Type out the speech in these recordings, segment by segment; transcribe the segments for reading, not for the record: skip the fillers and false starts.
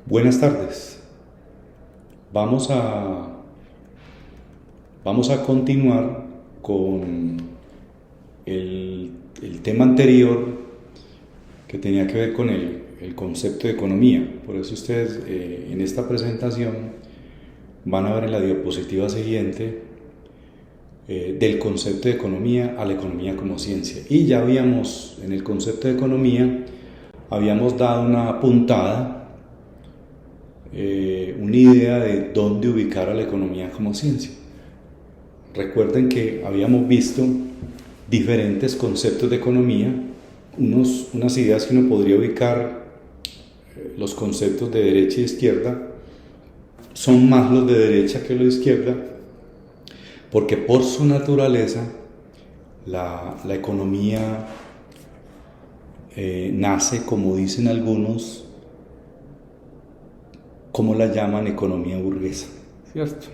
Buenas tardes. Vamos a, vamos a continuar con el tema anterior que tenía que ver con el concepto de economía. Por eso ustedes en esta presentación van a ver en la diapositiva siguiente del concepto de economía a la economía como ciencia. Y ya habíamos, en el concepto de economía, habíamos dado una puntada, una idea de dónde ubicar a la economía como ciencia. Recuerden que habíamos visto diferentes conceptos de economía, unas ideas que uno podría ubicar, los conceptos de derecha y izquierda, son más los de derecha que los de izquierda, porque por su naturaleza la economía nace, como dicen algunos, como la llaman economía burguesa, ¿cierto?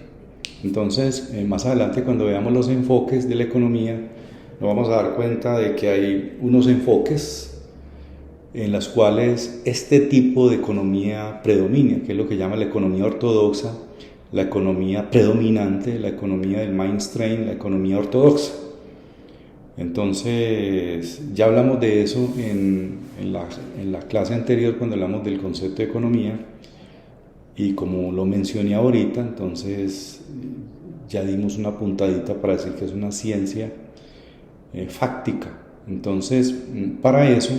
Entonces, más adelante cuando veamos los enfoques de la economía, nos vamos a dar cuenta de que hay unos enfoques en los cuales este tipo de economía predomina, que es lo que llama la economía ortodoxa, la economía predominante, la economía del mainstream, la economía ortodoxa. Entonces, ya hablamos de eso en la clase anterior cuando hablamos del concepto de economía, y como lo mencioné ahorita, entonces ya dimos una puntadita para decir que es una ciencia fáctica. Entonces, para eso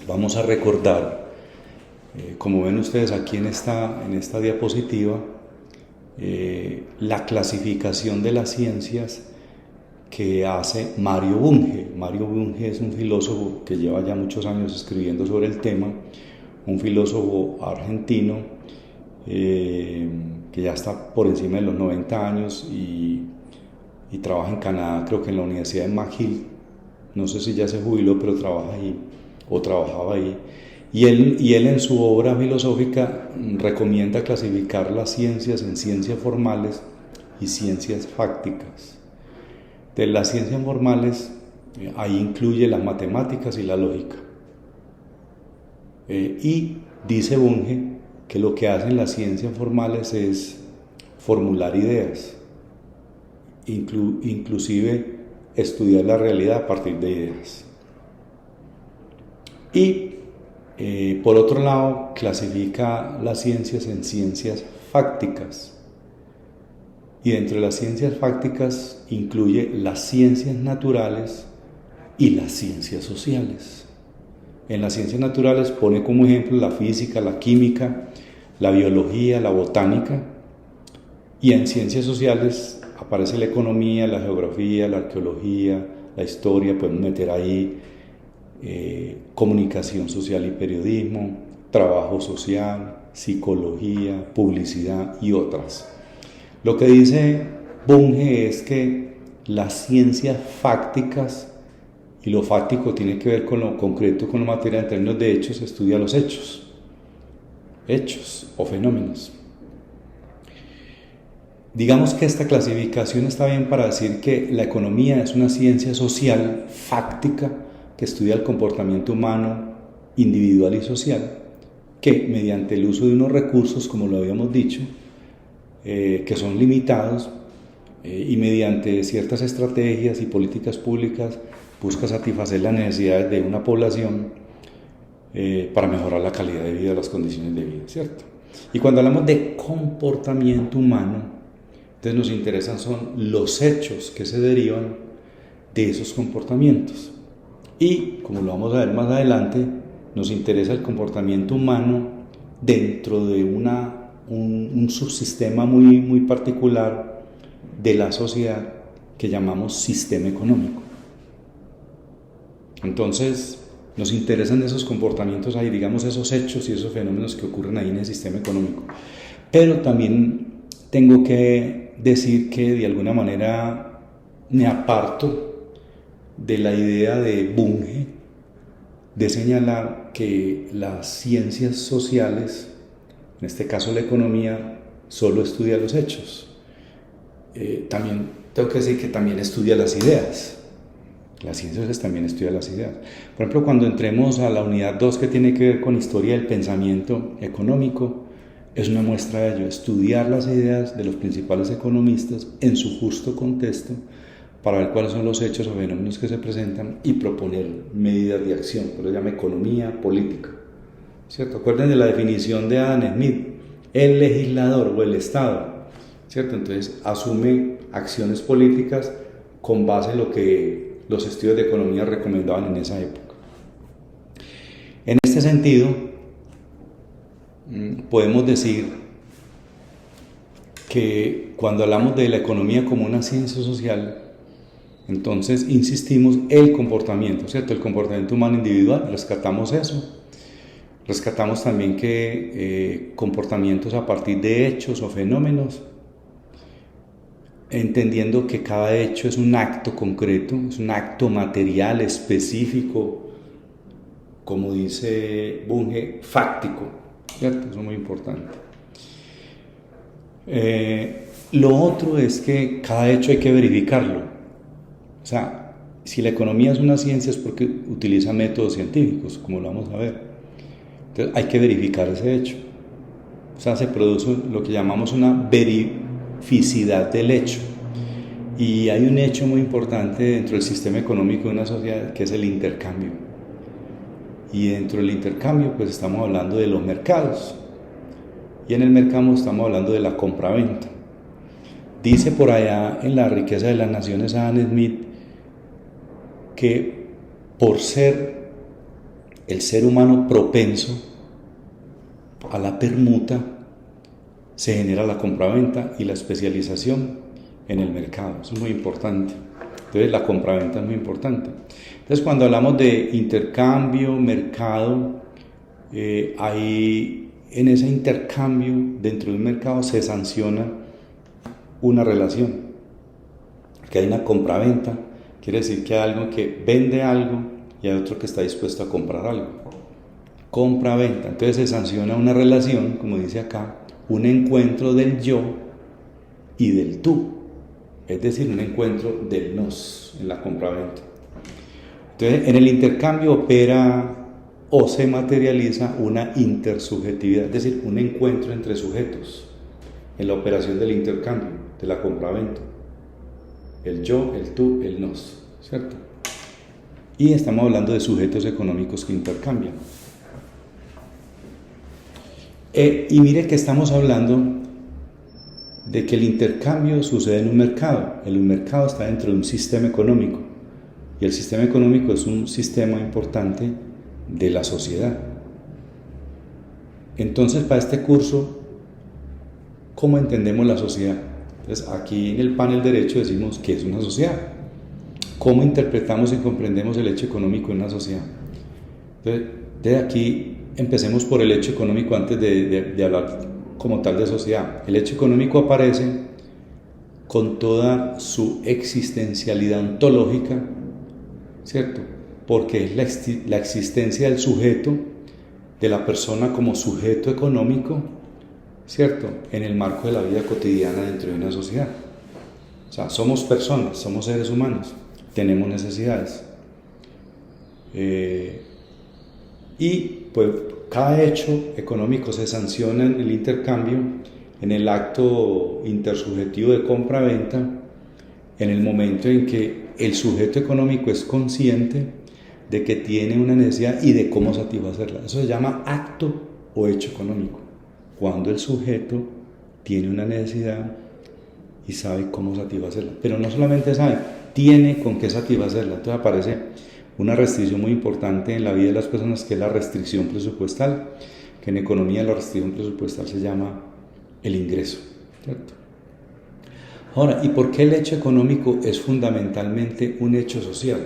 vamos a recordar, como ven ustedes aquí en esta diapositiva, la clasificación de las ciencias que hace Mario Bunge. Mario Bunge es un filósofo que lleva ya muchos años escribiendo sobre el tema, un filósofo argentino que ya está por encima de los 90 años y trabaja en Canadá, creo que en la Universidad de McGill. No sé si ya se jubiló, pero trabaja ahí o trabajaba ahí. Y él en su obra filosófica recomienda clasificar las ciencias en ciencias formales y ciencias fácticas. De las ciencias formales, ahí incluye las matemáticas y la lógica. Y dice Bunge que lo que hacen las ciencias formales es formular ideas, inclusive estudiar la realidad a partir de ideas. Y por otro lado, clasifica las ciencias en ciencias fácticas. Y dentro de las ciencias fácticas incluye las ciencias naturales y las ciencias sociales. En las ciencias naturales pone como ejemplo la física, la química, la biología, la botánica, y en ciencias sociales aparece la economía, la geografía, la arqueología, la historia, podemos meter ahí comunicación social y periodismo, trabajo social, psicología, publicidad y otras. Lo que dice Bunge es que las ciencias fácticas, y lo fáctico tiene que ver con lo concreto, con lo material, en términos de hechos, estudia los hechos o fenómenos. Digamos que esta clasificación está bien para decir que la economía es una ciencia social fáctica que estudia el comportamiento humano, individual y social, que mediante el uso de unos recursos, como lo habíamos dicho, que son limitados, y mediante ciertas estrategias y políticas públicas busca satisfacer las necesidades de una población para mejorar la calidad de vida, las condiciones de vida, ¿cierto? Y cuando hablamos de comportamiento humano, entonces nos interesan son los hechos que se derivan de esos comportamientos. Y, como lo vamos a ver más adelante, nos interesa el comportamiento humano dentro de un subsistema muy particular de la sociedad que llamamos sistema económico. Entonces, nos interesan esos comportamientos ahí, digamos esos hechos y esos fenómenos que ocurren ahí en el sistema económico. Pero también tengo que decir que de alguna manera me aparto de la idea de Bunge de señalar que las ciencias sociales, en este caso la economía, solo estudia los hechos. También tengo que decir que también estudia las ideas. Las ciencias sociales también estudian las ideas. Por ejemplo, cuando entremos a la unidad 2 que tiene que ver con historia del pensamiento económico, es una muestra de ello, estudiar las ideas de los principales economistas en su justo contexto para ver cuáles son los hechos o fenómenos que se presentan y proponer medidas de acción. Por eso se llama economía política, ¿cierto? Acuérdense de la definición de Adam Smith, el legislador o el Estado, ¿cierto? Entonces asume acciones políticas con base en lo que los estudios de economía recomendaban en esa época. En este sentido, podemos decir que cuando hablamos de la economía como una ciencia social, entonces insistimos el comportamiento, ¿cierto? El comportamiento humano individual, rescatamos eso. Rescatamos también que comportamientos a partir de hechos o fenómenos, entendiendo que cada hecho es un acto concreto, es un acto material específico, como dice Bunge, fáctico, ¿cierto? Eso es muy importante. Lo otro es que cada hecho hay que verificarlo. O sea, si la economía es una ciencia es porque utiliza métodos científicos, como lo vamos a ver. Entonces hay que verificar ese hecho. O sea, se produce lo que llamamos una verificidad del hecho. Y hay un hecho muy importante dentro del sistema económico de una sociedad que es el intercambio. Y dentro del intercambio pues estamos hablando de los mercados. Y en el mercado estamos hablando de la compraventa. Dice por allá en La riqueza de las naciones Adam Smith que por ser el ser humano propenso a la permuta, se genera la compraventa y la especialización en el mercado. Eso es muy importante. Entonces la compraventa es muy importante. Entonces cuando hablamos de intercambio, mercado, ahí en ese intercambio dentro de un mercado se sanciona una relación. Que hay una compraventa, quiere decir que hay algo que vende algo y hay otro que está dispuesto a comprar algo. Compra-venta. Entonces se sanciona una relación, como dice acá, un encuentro del yo y del tú. Es decir, un encuentro del nos en la compra-venta. Entonces, en el intercambio opera o se materializa una intersubjetividad, es decir, un encuentro entre sujetos en la operación del intercambio, de la compra-venta. El yo, el tú, el nos, ¿cierto? Y estamos hablando de sujetos económicos que intercambian. Y mire que estamos hablando de que el intercambio sucede en un mercado. El mercado está dentro de un sistema económico. Y el sistema económico es un sistema importante de la sociedad. Entonces, para este curso, ¿cómo entendemos la sociedad? Entonces, aquí en el panel derecho decimos qué es una sociedad. ¿Cómo interpretamos y comprendemos el hecho económico en una sociedad? Entonces, desde aquí empecemos por el hecho económico antes de hablar como tal de sociedad. El hecho económico aparece con toda su existencialidad ontológica, ¿cierto? Porque es la existencia del sujeto, de la persona como sujeto económico, ¿cierto? En el marco de la vida cotidiana dentro de una sociedad. O sea, somos personas, somos seres humanos, tenemos necesidades. Y pues cada hecho económico se sanciona en el intercambio, en el acto intersubjetivo de compra-venta, en el momento en que el sujeto económico es consciente de que tiene una necesidad y de cómo satisfacerla. Eso se llama acto o hecho económico. Cuando el sujeto tiene una necesidad y sabe cómo satisfacerla. Pero no solamente sabe, tiene con qué satisfacerla. Entonces aparece una restricción muy importante en la vida de las personas, que es la restricción presupuestal, que en economía la restricción presupuestal se llama el ingreso, ¿cierto? Ahora, ¿y por qué el hecho económico es fundamentalmente un hecho social?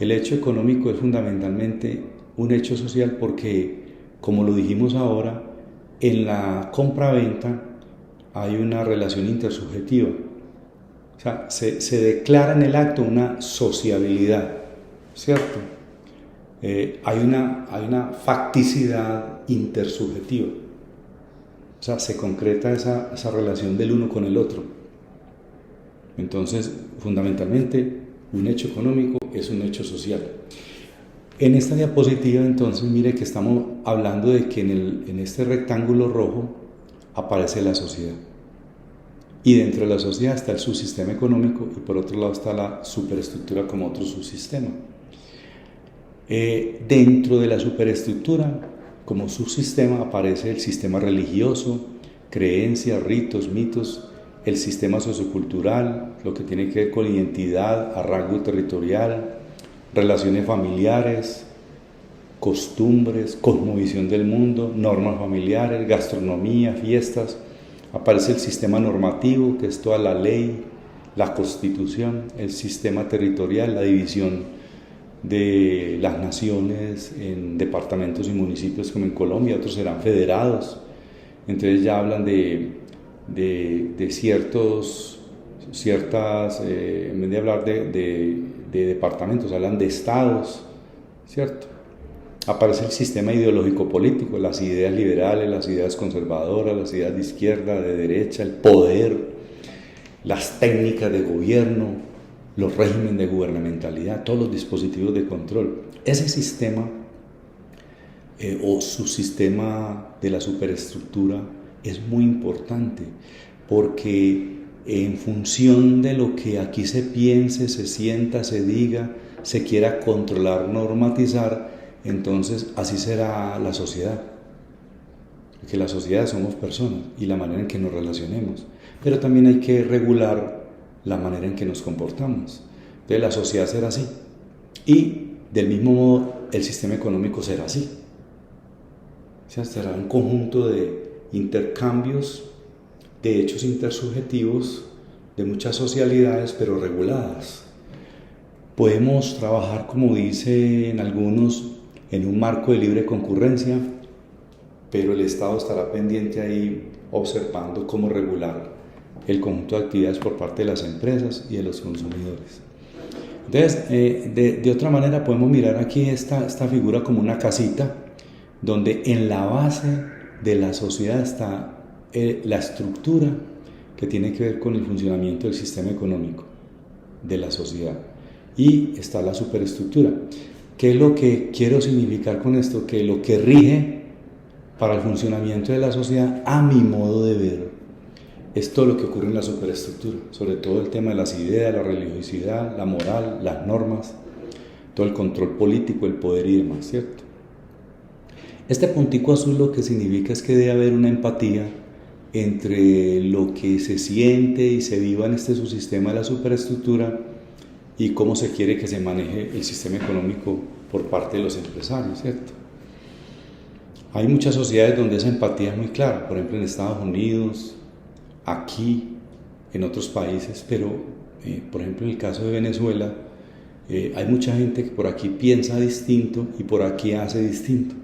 El hecho económico es fundamentalmente un hecho social porque, como lo dijimos ahora, en la compra-venta hay una relación intersubjetiva. O sea, se declara en el acto una sociabilidad, ¿cierto? Hay una facticidad intersubjetiva. O sea, se concreta esa relación del uno con el otro. Entonces, fundamentalmente, un hecho económico es un hecho social. En esta diapositiva, entonces, mire que estamos hablando de que en este rectángulo rojo aparece la sociedad. Y dentro de la sociedad está el subsistema económico y por otro lado está la superestructura como otro subsistema. Dentro de la superestructura, como subsistema, aparece el sistema religioso, creencias, ritos, mitos, el sistema sociocultural, lo que tiene que ver con identidad, arraigo territorial, relaciones familiares, costumbres, cosmovisión del mundo, normas familiares, gastronomía, fiestas. Aparece el sistema normativo, que es toda la ley, la constitución, el sistema territorial, la división de las naciones en departamentos y municipios como en Colombia, otros serán federados. Entonces ya hablan de ciertas, en vez de hablar de departamentos, hablan de estados, ¿cierto? Aparece el sistema ideológico político, las ideas liberales, las ideas conservadoras, las ideas de izquierda, de derecha, el poder, las técnicas de gobierno, los regímenes de gubernamentalidad, todos los dispositivos de control. Ese sistema o subsistema de la superestructura es muy importante porque en función de lo que aquí se piense, se sienta, se diga, se quiera controlar, normatizar, entonces así será la sociedad. Porque la sociedad somos personas y la manera en que nos relacionemos. Pero también hay que regular la manera en que nos comportamos. Entonces la sociedad será así. Y del mismo modo el sistema económico será así. O sea, será un conjunto de intercambios de hechos intersubjetivos de muchas socialidades, pero reguladas. Podemos trabajar, como dicen algunos, en un marco de libre concurrencia, pero el Estado estará pendiente ahí observando cómo regular el conjunto de actividades por parte de las empresas y de los consumidores. Entonces, de otra manera podemos mirar aquí esta figura como una casita, donde en la base de la sociedad está la estructura que tiene que ver con el funcionamiento del sistema económico de la sociedad, y está la superestructura. ¿Qué es lo que quiero significar con esto? Que lo que rige para el funcionamiento de la sociedad, a mi modo de ver, es todo lo que ocurre en la superestructura, sobre todo el tema de las ideas, la religiosidad, la moral, las normas, todo el control político, el poder y demás, ¿cierto? Este puntico azul lo que significa es que debe haber una empatía entre lo que se siente y se viva en este subsistema de la superestructura y cómo se quiere que se maneje el sistema económico por parte de los empresarios, ¿cierto? Hay muchas sociedades donde esa empatía es muy clara, por ejemplo en Estados Unidos, aquí, en otros países, pero por ejemplo en el caso de Venezuela, hay mucha gente que por aquí piensa distinto y por aquí hace distinto.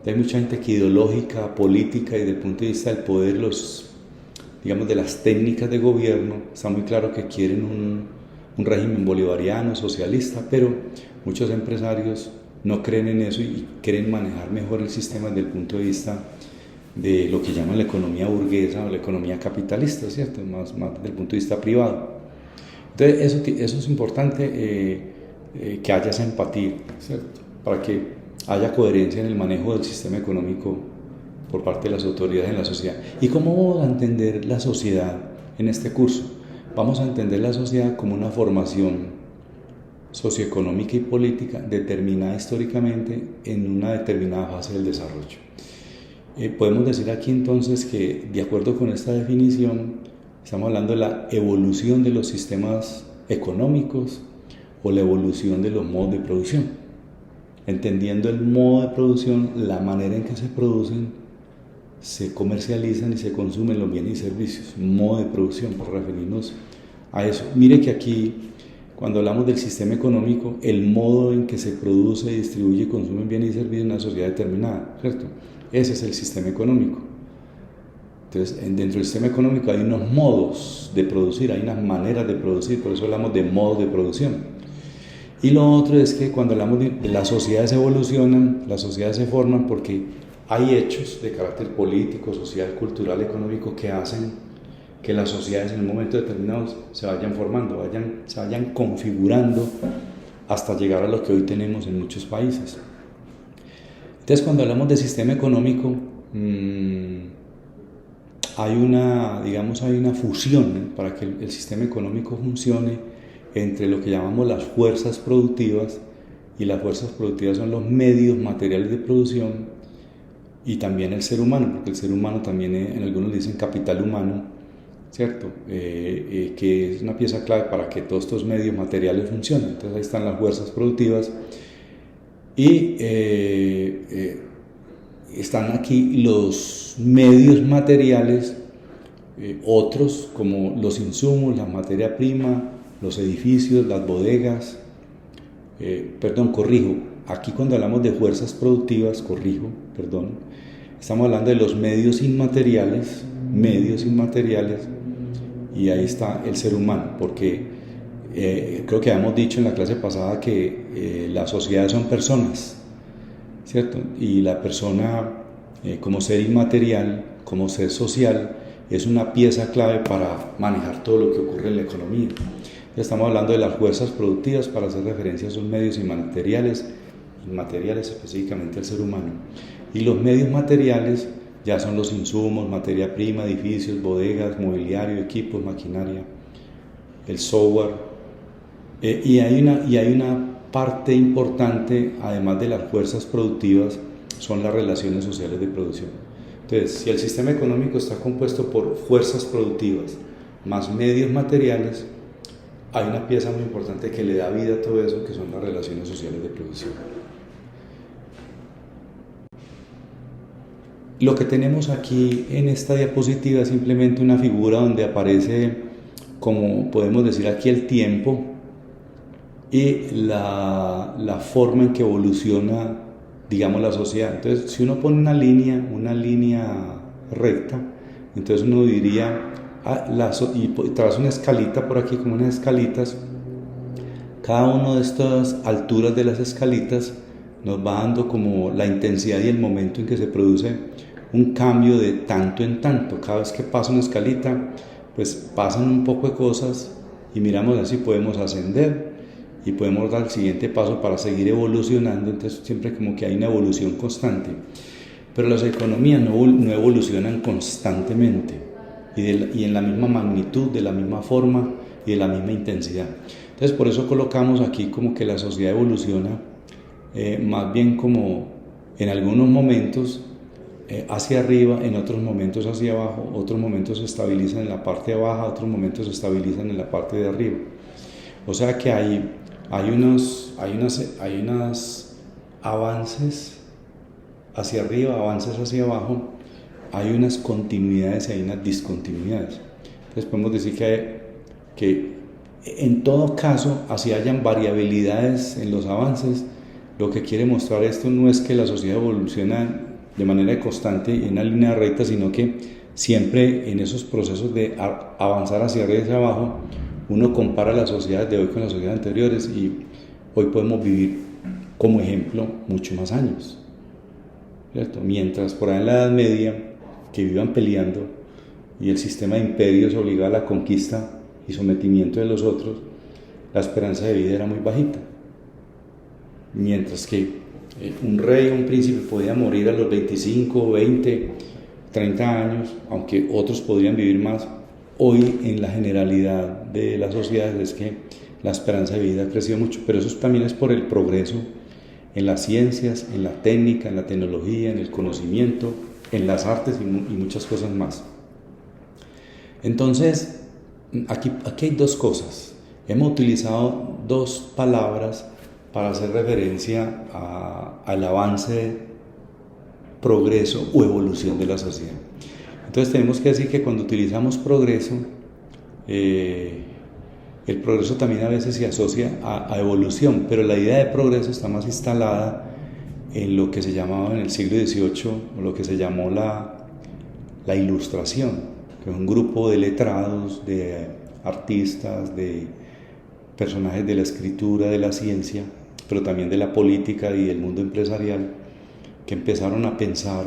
Hay mucha gente que ideológica, política y desde el punto de vista del poder, digamos de las técnicas de gobierno, está muy claro que quieren un régimen bolivariano, socialista, pero muchos empresarios no creen en eso y quieren manejar mejor el sistema desde el punto de vista de lo que llaman la economía burguesa o la economía capitalista, ¿cierto? Más desde el punto de vista privado. Entonces eso es importante, que haya esa empatía, ¿cierto? Para que haya coherencia en el manejo del sistema económico por parte de las autoridades en la sociedad. ¿Y cómo vamos a entender la sociedad en este curso? Vamos a entender la sociedad como una formación socioeconómica y política determinada históricamente en una determinada fase del desarrollo. Podemos decir aquí entonces que, de acuerdo con esta definición, estamos hablando de la evolución de los sistemas económicos o la evolución de los modos de producción. Entendiendo el modo de producción, la manera en que se producen, se comercializan y se consumen los bienes y servicios. Modo de producción, por referirnos a eso. Mire que aquí, cuando hablamos del sistema económico, el modo en que se produce, distribuye y consume bienes y servicios en una sociedad determinada, ¿cierto? Ese es el sistema económico. Entonces, dentro del sistema económico hay unos modos de producir, hay unas maneras de producir, por eso hablamos de modos de producción. Y lo otro es que cuando hablamos de las sociedades evolucionan, las sociedades se forman porque hay hechos de carácter político, social, cultural, económico que hacen que las sociedades en un momento determinado se vayan formando, se vayan configurando hasta llegar a lo que hoy tenemos en muchos países. Entonces, cuando hablamos de sistema económico, hay una fusión para que el sistema económico funcione entre lo que llamamos las fuerzas productivas, y las fuerzas productivas son los medios materiales de producción, y también el ser humano, porque el ser humano también, en algunos dicen capital humano, ¿cierto? Que es una pieza clave para que todos estos medios materiales funcionen. Entonces ahí están las fuerzas productivas, y están aquí los medios materiales, otros como los insumos, la materia prima, los edificios, las bodegas. Aquí cuando hablamos de fuerzas productivas, estamos hablando de los medios inmateriales, y ahí está el ser humano, porque creo que habíamos dicho en la clase pasada que las sociedades son personas, ¿cierto? Y la persona, como ser inmaterial, como ser social, es una pieza clave para manejar todo lo que ocurre en la economía. Estamos hablando de las fuerzas productivas para hacer referencia a esos medios inmateriales, específicamente al ser humano. Y los medios materiales ya son los insumos, materia prima, edificios, bodegas, mobiliario, equipos, maquinaria, el software. Y hay una parte importante, además de las fuerzas productivas, son las relaciones sociales de producción. Entonces, si el sistema económico está compuesto por fuerzas productivas más medios materiales, hay una pieza muy importante que le da vida a todo eso, que son las relaciones sociales de producción. Lo que tenemos aquí en esta diapositiva es simplemente una figura donde aparece, como podemos decir aquí, el tiempo y la forma en que evoluciona, digamos, la sociedad. Entonces, si uno pone una línea recta, entonces uno diría, y traza una escalita por aquí, como unas escalitas. Cada una de estas alturas de las escalitas nos va dando como la intensidad y el momento en que se produce un cambio de tanto en tanto. Cada vez que pasa una escalita, pues pasan un poco de cosas, y miramos así podemos ascender y podemos dar el siguiente paso para seguir evolucionando. Entonces siempre como que hay una evolución constante, pero las economías no evolucionan constantemente y en la misma magnitud, de la misma forma y de la misma intensidad. Entonces por eso colocamos aquí como que la sociedad evoluciona más bien como en algunos momentos hacia arriba, en otros momentos hacia abajo, otros momentos se estabilizan en la parte baja, otros momentos se estabilizan en la parte de arriba. O sea que hay unos avances hacia arriba, avances hacia abajo, hay unas continuidades y hay unas discontinuidades. Entonces podemos decir que en todo caso, así hayan variabilidades en los avances, lo que quiere mostrar esto no es que la sociedad evoluciona de manera constante en una línea recta, sino que siempre en esos procesos de avanzar hacia arriba y hacia abajo, uno compara las sociedades de hoy con las sociedades anteriores, y hoy podemos vivir, como ejemplo, mucho más años, ¿cierto? Mientras por ahí en la Edad Media, que vivan peleando y el sistema de imperios obligaba a la conquista y sometimiento de los otros, la esperanza de vida era muy bajita. Mientras que un rey o un príncipe podía morir a los 25, 20, 30 años, aunque otros podrían vivir más, hoy en la generalidad de las sociedades es que la esperanza de vida ha crecido mucho, pero eso también es por el progreso en las ciencias, en la técnica, en la tecnología, en el conocimiento, en las artes y muchas cosas más. Entonces, aquí hay dos cosas. Hemos utilizado dos palabras para hacer referencia al avance, progreso o evolución de la sociedad. Entonces tenemos que decir que cuando utilizamos progreso, el progreso también a veces se asocia a evolución, pero la idea de progreso está más instalada en lo que se llamaba en el siglo XVIII, o lo que se llamó la Ilustración, que es un grupo de letrados, de artistas, de personajes de la escritura, de la ciencia, pero también de la política y del mundo empresarial, que empezaron a pensar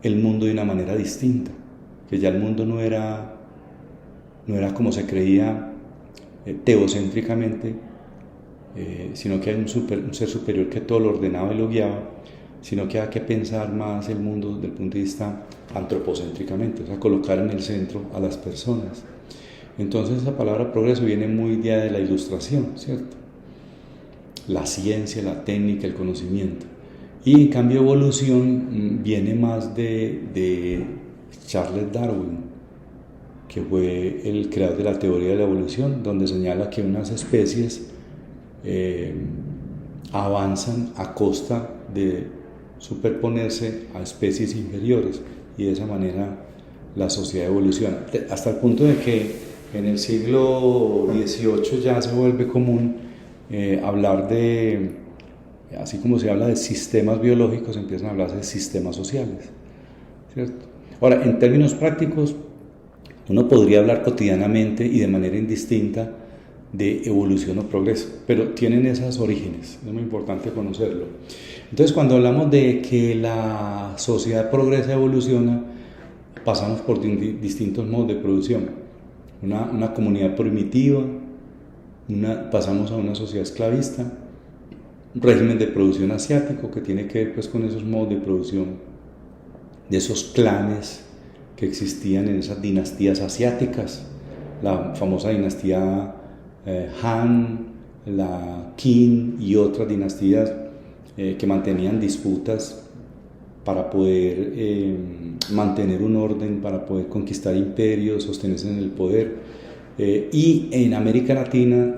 el mundo de una manera distinta, que ya el mundo no era como se creía teocéntricamente, sino que hay un ser superior que todo lo ordenaba y lo guiaba, sino que hay que pensar más el mundo desde el punto de vista antropocéntricamente, o sea, colocar en el centro a las personas. Entonces esa palabra progreso viene muy de la ilustración, ¿cierto? La ciencia, la técnica, el conocimiento. Y en cambio evolución viene más de Charles Darwin, que fue el creador de la teoría de la evolución, donde señala que unas especies avanzan a costa de superponerse a especies inferiores, y de esa manera la sociedad evoluciona, hasta el punto de que en el siglo XVIII ya se vuelve común hablar de, así como se habla de sistemas biológicos, empiezan a hablar de sistemas sociales, ¿cierto? Ahora, en términos prácticos, uno podría hablar cotidianamente y de manera indistinta de evolución o progreso, pero tienen esas orígenes, es muy importante conocerlo. Entonces, cuando hablamos de que la sociedad progresa, evoluciona, pasamos por distintos modos de producción. Una comunidad primitiva, pasamos a una sociedad esclavista, un régimen de producción asiático que tiene que ver pues con esos modos de producción, de esos clanes que existían en esas dinastías asiáticas, la famosa dinastía Han, la Qin y otras dinastías que mantenían disputas para poder mantener un orden, para poder conquistar imperios, sostenerse en el poder. Y en América Latina,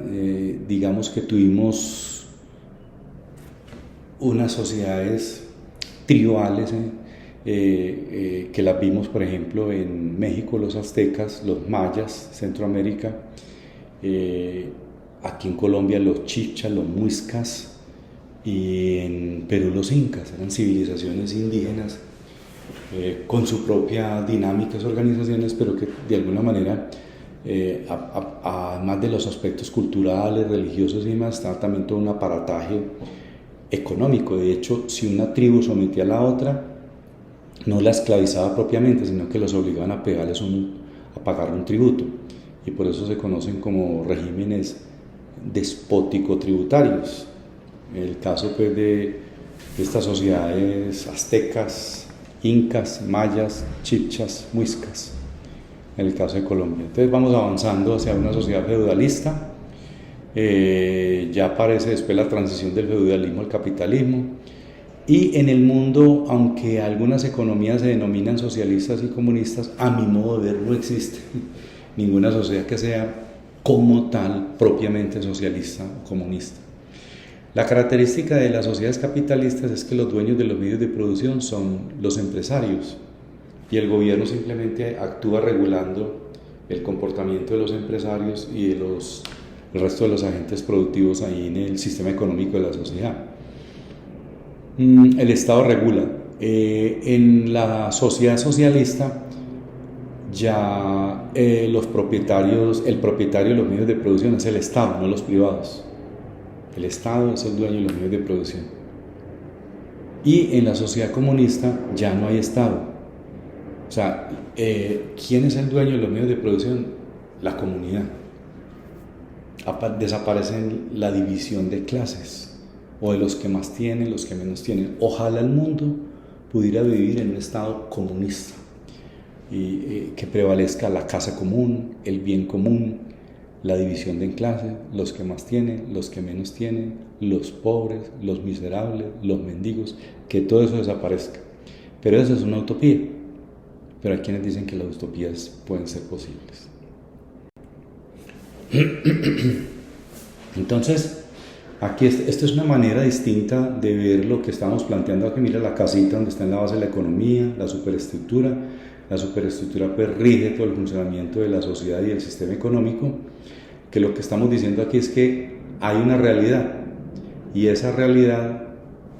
digamos que tuvimos unas sociedades tribales, que las vimos, por ejemplo, en México, los aztecas, los mayas, Centroamérica, aquí en Colombia los chichas, los muiscas, y en Perú los incas. Eran civilizaciones indígenas con su propia dinámicas, organizaciones, pero que de alguna manera, además de los aspectos culturales, religiosos y demás, estaba también todo un aparataje económico. De hecho, si una tribu sometía a la otra, no la esclavizaba propiamente, sino que los obligaban a pagar un tributo, y por eso se conocen como regímenes despótico-tributarios. El caso pues de estas sociedades aztecas, incas, mayas, chichas, muiscas, en el caso de Colombia. Entonces vamos avanzando hacia una sociedad feudalista. Ya aparece después la transición del feudalismo al capitalismo, y en el mundo, aunque algunas economías se denominan socialistas y comunistas, a mi modo de ver no existe ninguna sociedad que sea como tal propiamente socialista o comunista. La característica de las sociedades capitalistas es que los dueños de los medios de producción son los empresarios, y el gobierno simplemente actúa regulando el comportamiento de los empresarios y de el resto de los agentes productivos ahí en el sistema económico de la sociedad. El Estado regula. En la sociedad socialista ya el propietario de los medios de producción es el Estado, no los privados. El Estado es el dueño de los medios de producción. Y en la sociedad comunista ya no hay Estado. O sea, ¿quién es el dueño de los medios de producción? La comunidad. Desaparece la división de clases, o de los que más tienen, los que menos tienen. Ojalá el mundo pudiera vivir en un estado comunista, y que prevalezca la casa común, el bien común, la división de clases, los que más tienen, los que menos tienen, los pobres, los miserables, los mendigos, que todo eso desaparezca. Pero eso es una utopía. Pero hay quienes dicen que las utopías pueden ser posibles. Entonces, aquí esta es una manera distinta de ver lo que estamos planteando aquí. Mira la casita donde está en la base de la economía, la superestructura. La superestructura pues rige todo el funcionamiento de la sociedad y del sistema económico, que lo que estamos diciendo aquí es que hay una realidad, y esa realidad,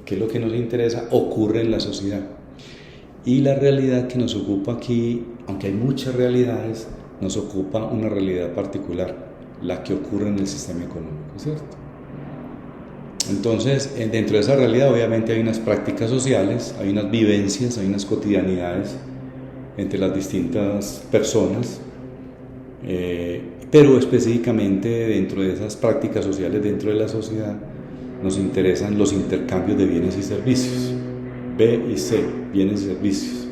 que es lo que nos interesa, ocurre en la sociedad. Y la realidad que nos ocupa aquí, aunque hay muchas realidades, nos ocupa una realidad particular, la que ocurre en el sistema económico, ¿cierto? Entonces, dentro de esa realidad obviamente hay unas prácticas sociales, hay unas vivencias, hay unas cotidianidades entre las distintas personas, pero específicamente dentro de esas prácticas sociales dentro de la sociedad nos interesan los intercambios de bienes y servicios, B y C, bienes y servicios.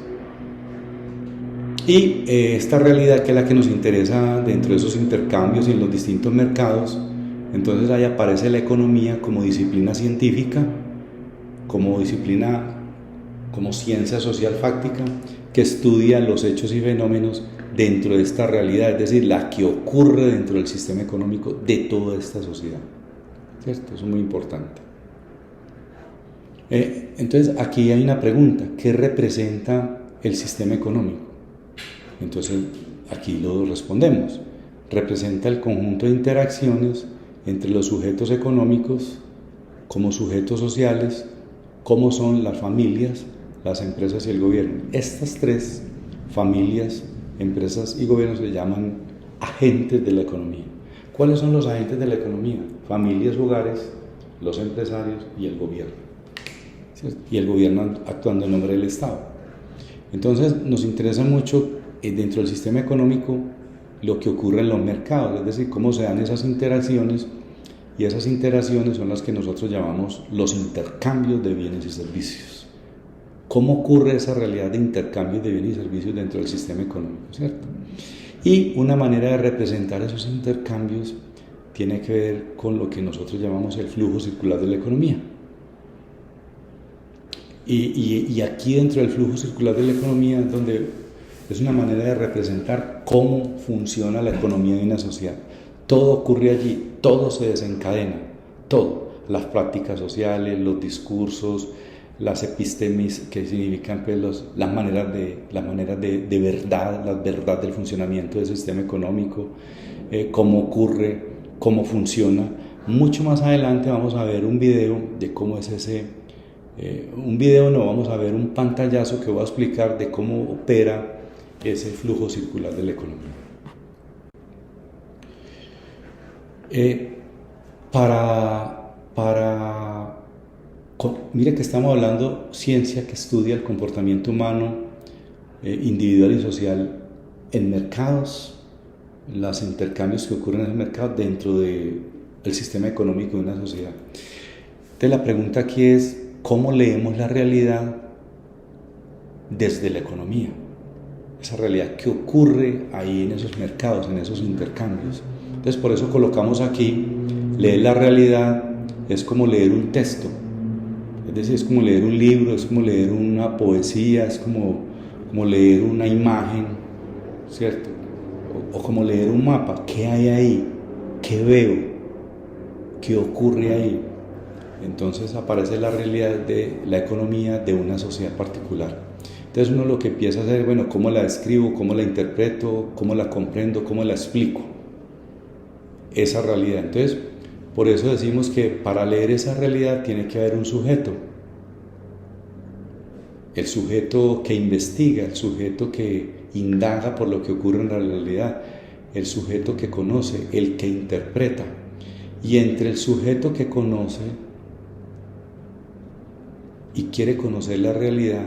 Y esta realidad, que es la que nos interesa dentro de esos intercambios y en los distintos mercados, entonces ahí aparece la economía como disciplina científica, como disciplina, como ciencia social fáctica, que estudia los hechos y fenómenos dentro de esta realidad, es decir, la que ocurre dentro del sistema económico de toda esta sociedad, ¿cierto? Eso es muy importante. Entonces aquí hay una pregunta: ¿qué representa el sistema económico? Entonces aquí lo respondemos: representa el conjunto de interacciones entre los sujetos económicos como sujetos sociales, como son las familias, las empresas y el gobierno. Estas tres, familias, empresas y gobierno, se llaman agentes de la economía. ¿Cuáles son los agentes de la economía? Familias, hogares, los empresarios y el gobierno, ¿cierto? Y el gobierno actuando en nombre del Estado. Entonces nos interesa mucho dentro del sistema económico lo que ocurre en los mercados, es decir, cómo se dan esas interacciones, y esas interacciones son las que nosotros llamamos los intercambios de bienes y servicios. ¿Cómo ocurre esa realidad de intercambios de bienes y servicios dentro del sistema económico, ¿cierto? Y una manera de representar esos intercambios tiene que ver con lo que nosotros llamamos el flujo circular de la economía. Y aquí dentro del flujo circular de la economía es donde es una manera de representar cómo funciona la economía de una sociedad. Todo ocurre allí, todo se desencadena, todo. Las prácticas sociales, los discursos, las epistemis, que significan pues, las maneras de verdad, la verdad del funcionamiento del sistema económico, cómo ocurre, cómo funciona. Mucho más adelante vamos a ver un video de cómo es ese, vamos a ver un pantallazo que voy a explicar de cómo opera ese flujo circular de la economía. Mire que estamos hablando ciencia que estudia el comportamiento humano, individual y social en mercados, los intercambios que ocurren en el mercado dentro del sistema económico de una sociedad. Entonces la pregunta aquí es: ¿cómo leemos la realidad desde la economía? Esa realidad que ocurre ahí en esos mercados, en esos intercambios. Entonces por eso colocamos aquí: leer la realidad es como leer un texto, es decir, es como leer un libro, es como leer una poesía, es como leer una imagen, ¿cierto? O como leer un mapa. ¿Qué hay ahí? ¿Qué veo? ¿Qué ocurre ahí? Entonces aparece la realidad de la economía de una sociedad particular. Entonces uno lo que empieza a hacer, bueno, ¿cómo la describo? ¿Cómo la interpreto? ¿Cómo la comprendo? ¿Cómo la explico? Esa realidad. Entonces, por eso decimos que para leer esa realidad tiene que haber un sujeto. El sujeto que investiga, el sujeto que indaga por lo que ocurre en la realidad, el sujeto que conoce, el que interpreta. Y entre el sujeto que conoce y quiere conocer la realidad,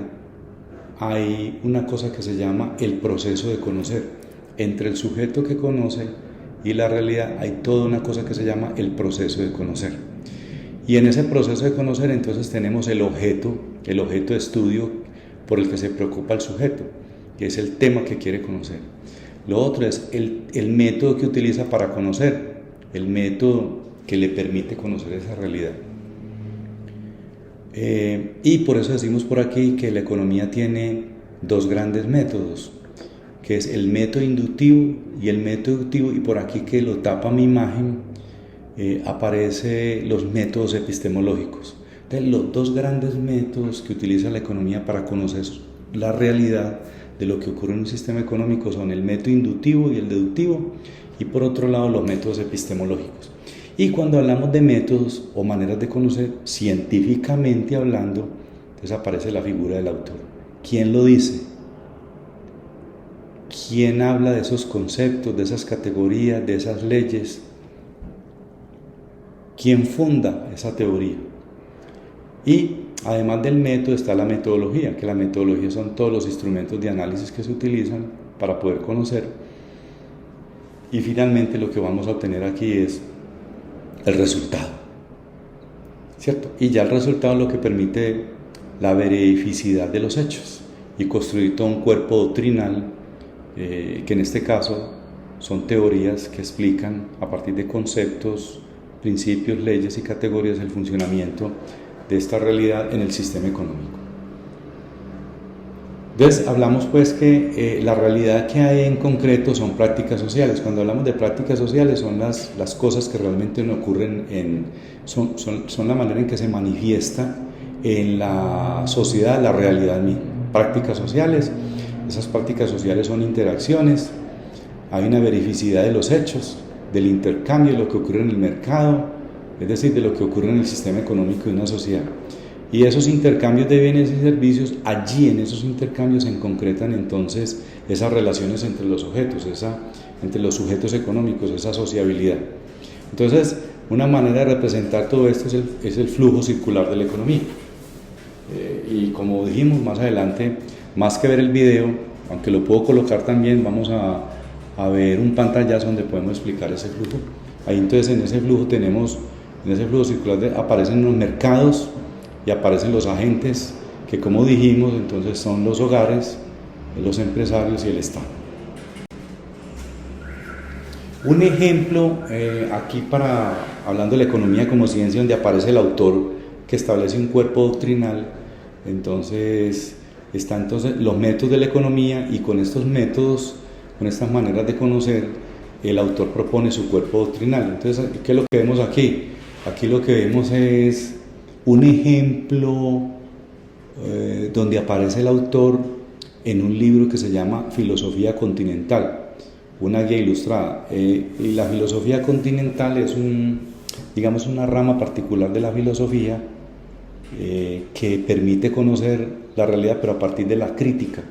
hay una cosa que se llama el proceso de conocer. Entre el sujeto que conoce y la realidad hay toda una cosa que se llama el proceso de conocer. Y en ese proceso de conocer entonces tenemos el objeto de estudio por el que se preocupa el sujeto, que es el tema que quiere conocer. Lo otro es el método que utiliza para conocer, el método que le permite conocer esa realidad. Y por eso decimos por aquí que la economía tiene dos grandes métodos, que es el método inductivo y el método deductivo, y por aquí que lo tapa mi imagen aparece los métodos epistemológicos. Entonces, los dos grandes métodos que utiliza la economía para conocer la realidad de lo que ocurre en un sistema económico son el método inductivo y el deductivo, y por otro lado los métodos epistemológicos. Y cuando hablamos de métodos o maneras de conocer, científicamente hablando, entonces aparece la figura del autor. ¿Quién lo dice? ¿Quién habla de esos conceptos, de esas categorías, de esas leyes? ¿Quién funda esa teoría? Y además del método está la metodología, que la metodología son todos los instrumentos de análisis que se utilizan para poder conocer. y finalmente lo que vamos a obtener aquí es el resultado, ¿cierto? Y ya el resultado es lo que permite la verificidad de los hechos y construir todo un cuerpo doctrinal que en este caso son teorías que explican a partir de conceptos, principios, leyes y categorías el funcionamiento de esta realidad en el sistema económico. Entonces hablamos pues que la realidad que hay en concreto son prácticas sociales. Cuando hablamos de prácticas sociales son las cosas que realmente no ocurren, son la manera en que se manifiesta en la sociedad la realidad misma. Prácticas sociales, esas prácticas sociales son interacciones, hay una verificidad de los hechos, del intercambio, de lo que ocurre en el mercado, es decir, de lo que ocurre en el sistema económico de una sociedad. Y esos intercambios de bienes y servicios, allí en esos intercambios se concretan entonces esas relaciones entre los sujetos, entre los sujetos económicos, esa sociabilidad. Entonces, una manera de representar todo esto es el flujo circular de la economía. Y como dijimos más adelante, más que ver el video, aunque lo puedo colocar también, vamos a ver un pantallazo donde podemos explicar ese flujo. Ahí entonces en ese flujo circular aparecen los mercados y aparecen los agentes que, como dijimos, entonces son los hogares, los empresarios y el Estado. Un ejemplo aquí hablando de la economía como ciencia, donde aparece el autor que establece un cuerpo doctrinal. Entonces están los métodos de la economía, y con estos métodos, con estas maneras de conocer, el autor propone su cuerpo doctrinal. Entonces, ¿qué es lo que vemos aquí? Aquí lo que vemos es un ejemplo donde aparece el autor en un libro que se llama Filosofía Continental, una guía ilustrada. Y la filosofía continental es una rama particular de la filosofía que permite conocer la realidad, pero a partir de la crítica.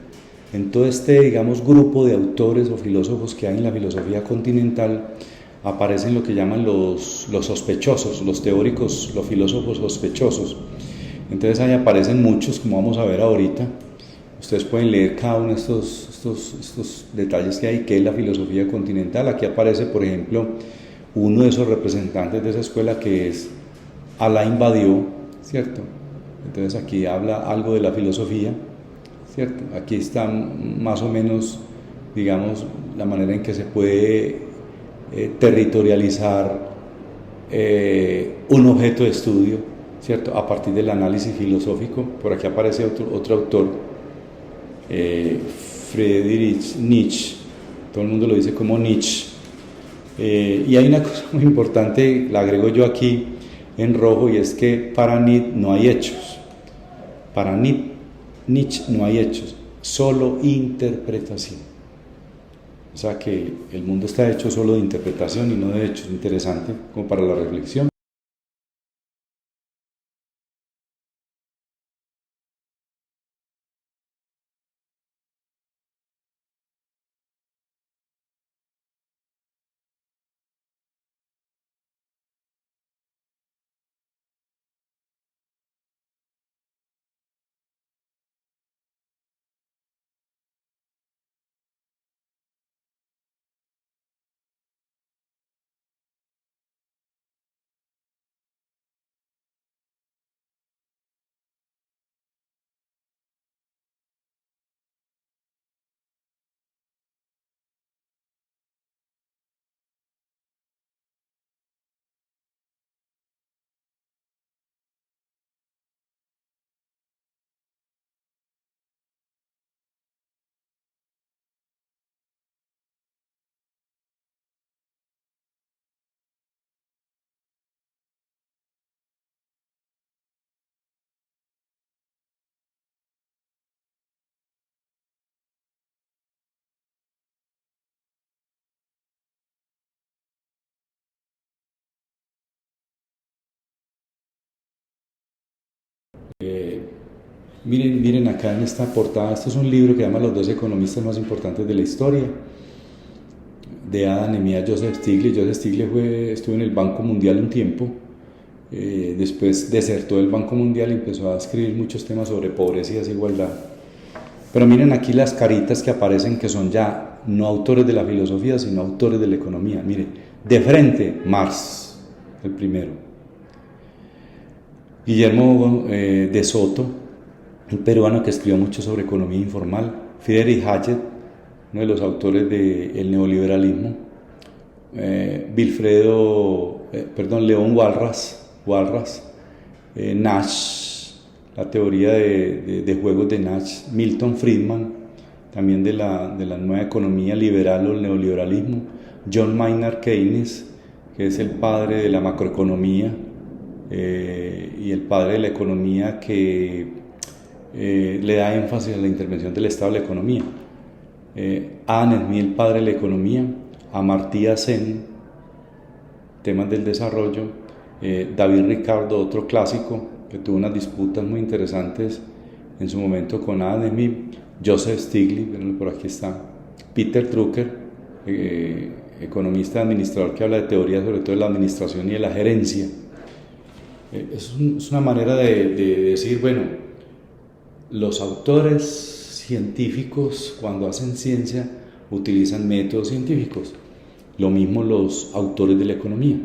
En todo este, grupo de autores o filósofos que hay en la filosofía continental, aparecen lo que llaman los sospechosos, los teóricos, los filósofos sospechosos. Entonces ahí aparecen muchos, como vamos a ver ahorita. Ustedes pueden leer cada uno de estos detalles que hay, que es la filosofía continental. Aquí aparece, por ejemplo, uno de esos representantes de esa escuela, que es Alain Badiou, ¿cierto? Entonces aquí habla algo de la filosofía, ¿cierto? Aquí está más o menos, la manera en que se puede territorializar un objeto de estudio, ¿cierto? A partir del análisis filosófico. Por aquí aparece otro autor, Friedrich Nietzsche, todo el mundo lo dice como Nietzsche, y hay una cosa muy importante, la agrego yo aquí en rojo, y es que para Nietzsche no hay hechos, para Nietzsche no hay hechos, solo interpretación. O sea que el mundo está hecho solo de interpretación y no de hechos. Interesante como para la reflexión. Miren acá en esta portada, este es un libro que se llama Los 2 economistas más importantes de la historia, de Adam Smith, Joseph Stiglitz. Joseph Stiglitz estuvo en el Banco Mundial un tiempo, después desertó del Banco Mundial y empezó a escribir muchos temas sobre pobreza y desigualdad. Pero miren aquí las caritas que aparecen, que son ya no autores de la filosofía, sino autores de la economía. Mire, de frente, Marx, el primero. Guillermo de Soto, un peruano que escribió mucho sobre economía informal. Friedrich Hayek, uno de los autores del neoliberalismo. León Walras, Nash, la teoría de juegos de Nash, Milton Friedman, también de la nueva economía liberal o el neoliberalismo, John Maynard Keynes, que es el padre de la macroeconomía y el padre de la economía que le da énfasis a la intervención del Estado en la economía. Adam Smith, el padre de la economía, Amartya Sen, temas del desarrollo, David Ricardo, otro clásico que tuvo unas disputas muy interesantes en su momento con Adam Smith, Joseph Stiglitz, por aquí está, Peter Drucker, economista administrador que habla de teoría sobre todo de la administración y de la gerencia. Es una manera de decir, bueno, los autores científicos cuando hacen ciencia utilizan métodos científicos. Lo mismo los autores de la economía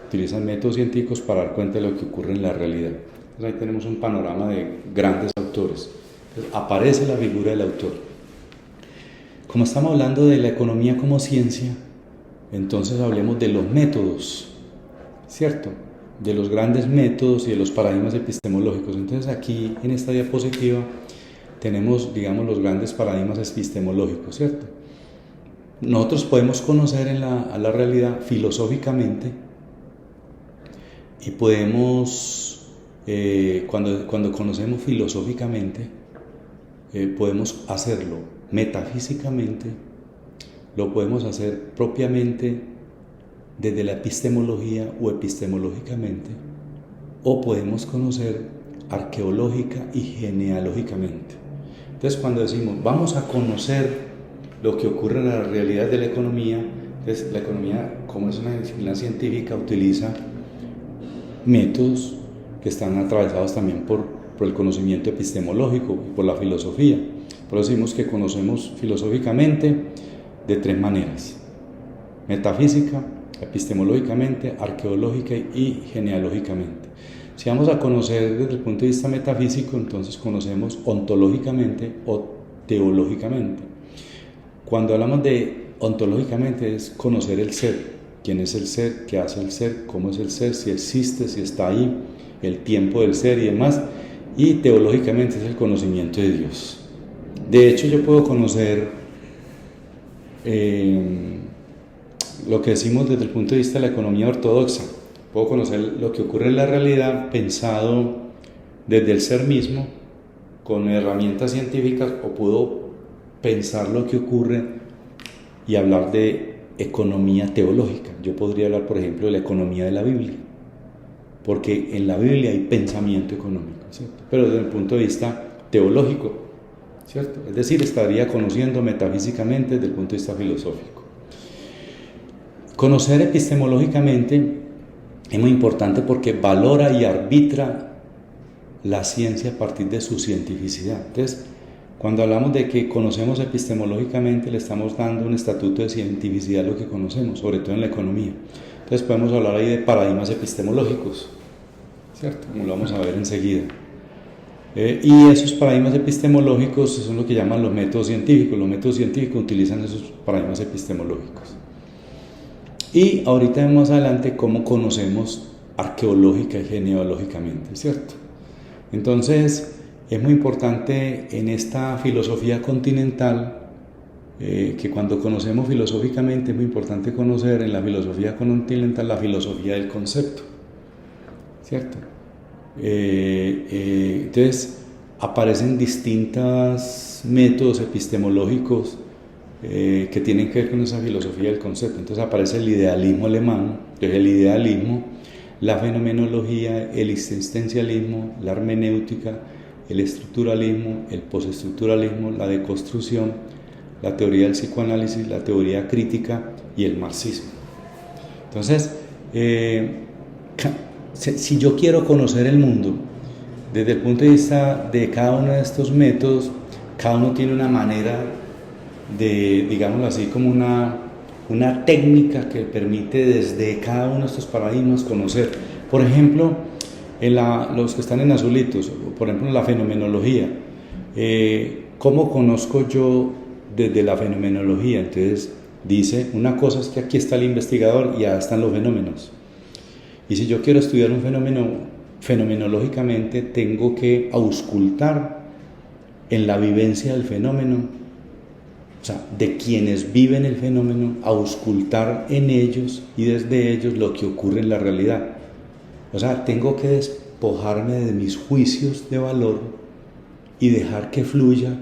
utilizan métodos científicos para dar cuenta de lo que ocurre en la realidad. Entonces ahí tenemos un panorama de grandes autores. Entonces, aparece la figura del autor. Como estamos hablando de la economía como ciencia, entonces hablemos de los métodos, ¿cierto? De los grandes métodos y de los paradigmas epistemológicos. Entonces aquí en esta diapositiva tenemos, digamos, los grandes paradigmas epistemológicos, ¿cierto? Nosotros podemos conocer a la realidad filosóficamente y podemos, cuando conocemos filosóficamente, podemos hacerlo metafísicamente, lo podemos hacer propiamente desde la epistemología o epistemológicamente, o podemos conocer arqueológica y genealógicamente. Entonces, cuando decimos vamos a conocer lo que ocurre en la realidad de la economía, entonces la economía, como es una disciplina científica, utiliza métodos que están atravesados también por el conocimiento epistemológico y por la filosofía. Por eso decimos que conocemos filosóficamente de tres maneras: metafísica, epistemológicamente, arqueológica y genealógicamente. Si vamos a conocer desde el punto de vista metafísico, entonces conocemos ontológicamente o teológicamente. Cuando hablamos de ontológicamente es conocer el ser, quién es el ser, qué hace el ser, cómo es el ser, si existe, si está ahí, el tiempo del ser y demás. Y teológicamente es el conocimiento de Dios. De hecho, yo puedo conocer lo que decimos desde el punto de vista de la economía ortodoxa. Puedo conocer lo que ocurre en la realidad pensado desde el ser mismo, con herramientas científicas, o puedo pensar lo que ocurre y hablar de economía teológica. Yo podría hablar, por ejemplo, de la economía de la Biblia, porque en la Biblia hay pensamiento económico, ¿cierto? Pero desde el punto de vista teológico, ¿cierto? Es decir, estaría conociendo metafísicamente desde el punto de vista filosófico. Conocer epistemológicamente es muy importante porque valora y arbitra la ciencia a partir de su cientificidad. Entonces, cuando hablamos de que conocemos epistemológicamente, le estamos dando un estatuto de cientificidad a lo que conocemos, sobre todo en la economía. Entonces podemos hablar ahí de paradigmas epistemológicos, ¿cierto? Como lo vamos a ver enseguida. Y esos paradigmas epistemológicos son lo que llaman los métodos científicos. Los métodos científicos utilizan esos paradigmas epistemológicos. Y ahorita más adelante cómo conocemos arqueológica y genealógicamente, ¿cierto? Entonces es muy importante en esta filosofía continental que cuando conocemos filosóficamente es muy importante conocer en la filosofía continental la filosofía del concepto, ¿cierto? Entonces aparecen distintos métodos epistemológicos que tienen que ver con esa filosofía del concepto. Entonces aparece el idealismo alemán, entonces el idealismo, la fenomenología, el existencialismo, la hermenéutica, el estructuralismo, el postestructuralismo, la deconstrucción, la teoría del psicoanálisis, la teoría crítica y el marxismo. Entonces, si yo quiero conocer el mundo desde el punto de vista de cada uno de estos métodos, Cada uno tiene una manera de, digámoslo así, como una técnica que permite desde cada uno de estos paradigmas conocer. Por ejemplo, los que están en azulitos, por ejemplo, la fenomenología. ¿Cómo conozco yo desde la fenomenología? Entonces dice, una cosa es que aquí está el investigador y allá están los fenómenos. Y si yo quiero estudiar un fenómeno fenomenológicamente, tengo que auscultar en la vivencia del fenómeno, o sea, de quienes viven el fenómeno, auscultar en ellos y desde ellos lo que ocurre en la realidad. O sea, tengo que despojarme de mis juicios de valor y dejar que fluya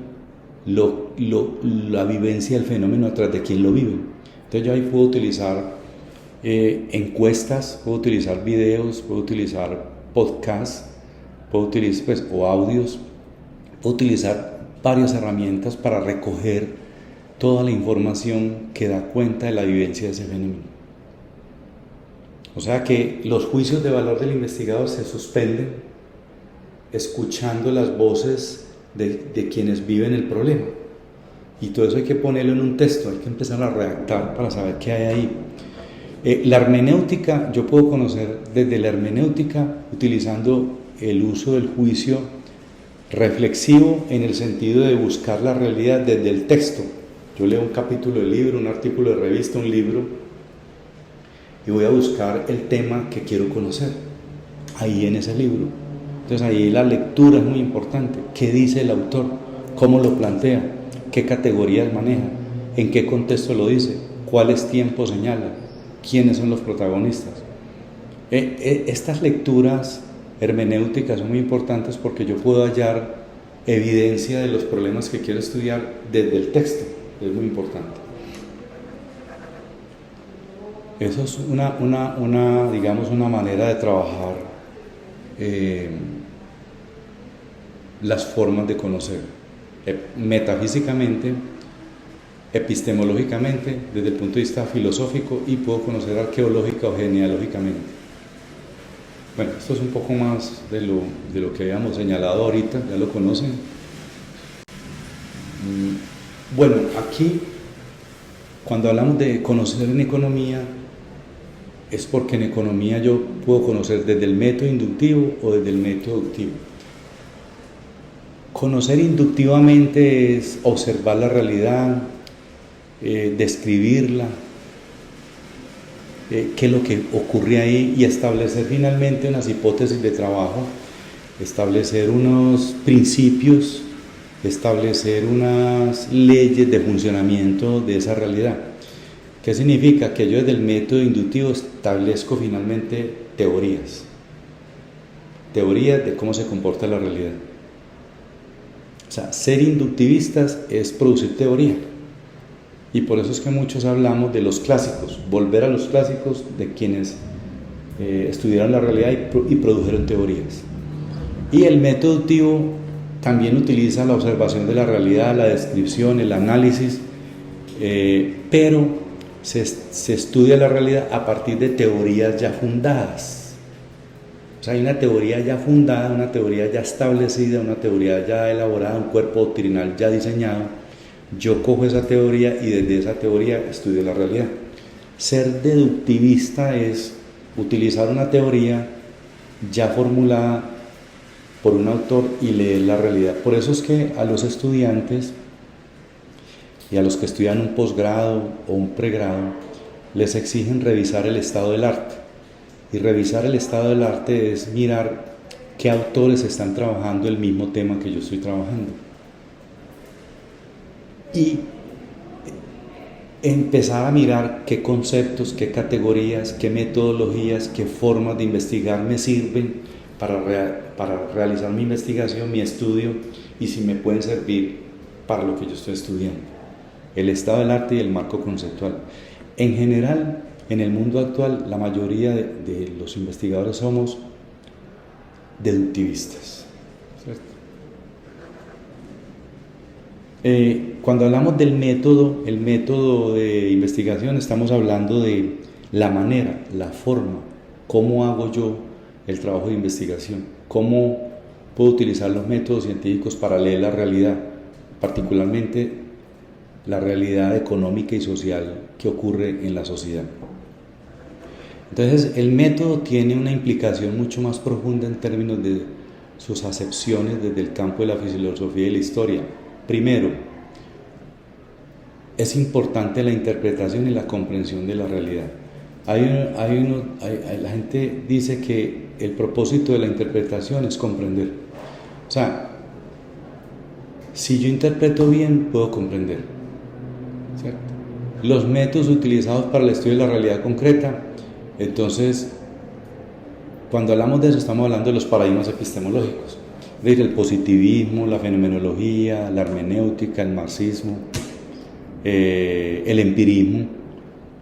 la vivencia del fenómeno a través de quien lo vive. Entonces yo ahí puedo utilizar encuestas, puedo utilizar videos, puedo utilizar podcasts, puedo utilizar o audios, puedo utilizar varias herramientas para recoger toda la información que da cuenta de la vivencia de ese fenómeno. O sea que los juicios de valor del investigador se suspenden escuchando las voces de quienes viven el problema. Y todo eso hay que ponerlo en un texto, hay que empezar a redactar para saber qué hay ahí. La hermenéutica, yo puedo conocer desde la hermenéutica utilizando el uso del juicio reflexivo en el sentido de buscar la realidad desde el texto. Yo leo un capítulo de libro, un artículo de revista, un libro, y voy a buscar el tema que quiero conocer ahí en ese libro. Entonces ahí la lectura es muy importante. ¿Qué dice el autor? ¿Cómo lo plantea? ¿Qué categorías maneja? ¿En qué contexto lo dice? ¿Cuáles tiempos señala? ¿Quiénes son los protagonistas? Estas lecturas hermenéuticas son muy importantes porque yo puedo hallar evidencia de los problemas que quiero estudiar desde el texto. Es muy importante. Eso es digamos, una manera de trabajar las formas de conocer metafísicamente, epistemológicamente, desde el punto de vista filosófico, y puedo conocer arqueológica o genealógicamente. Bueno, esto es un poco más de lo que habíamos señalado ahorita, ya lo conocen. Bueno, aquí, cuando hablamos de conocer en economía, es porque en economía yo puedo conocer desde el método inductivo o desde el método deductivo. Conocer inductivamente es observar la realidad, describirla, qué es lo que ocurre ahí, y establecer finalmente unas hipótesis de trabajo, establecer unos principios, establecer unas leyes de funcionamiento de esa realidad. ¿Qué significa? Que yo desde el método inductivo establezco finalmente teorías de cómo se comporta la realidad. O sea, ser inductivistas es producir teoría. Y por eso es que muchos hablamos de los clásicos, volver a los clásicos de quienes estudiaron la realidad y produjeron teorías. Y el método deductivo también utiliza la observación de la realidad, la descripción, el análisis, pero se estudia la realidad a partir de teorías ya fundadas. O sea, hay una teoría ya fundada, una teoría ya establecida, una teoría ya elaborada, un cuerpo doctrinal ya diseñado. Yo cojo esa teoría y desde esa teoría estudio la realidad. Ser deductivista es utilizar una teoría ya formulada por un autor y leer la realidad. Por eso es que a los estudiantes y a los que estudian un posgrado o un pregrado les exigen revisar el estado del arte. Y revisar el estado del arte es mirar qué autores están trabajando el mismo tema que yo estoy trabajando. Y empezar a mirar qué conceptos, qué categorías, qué metodologías, qué formas de investigar me sirven para realizar mi investigación, mi estudio, y si me pueden servir para lo que yo estoy estudiando. El estado del arte y el marco conceptual. En general, en el mundo actual, la mayoría de los investigadores somos deductivistas, ¿cierto? Cuando hablamos del método, el método de investigación, estamos hablando de la manera, la forma, cómo hago yo el trabajo de investigación, cómo puedo utilizar los métodos científicos para leer la realidad, particularmente la realidad económica y social que ocurre en la sociedad. Entonces, el método tiene una implicación mucho más profunda en términos de sus acepciones desde el campo de la filosofía y la historia. Primero, es importante la interpretación y la comprensión de la realidad. La gente dice que el propósito de la interpretación es comprender. O sea, si yo interpreto bien, puedo comprender, ¿cierto? Los métodos utilizados para el estudio de la realidad concreta, entonces, cuando hablamos de eso, estamos hablando de los paradigmas epistemológicos, es decir, el positivismo, la fenomenología, la hermenéutica, el marxismo, el empirismo,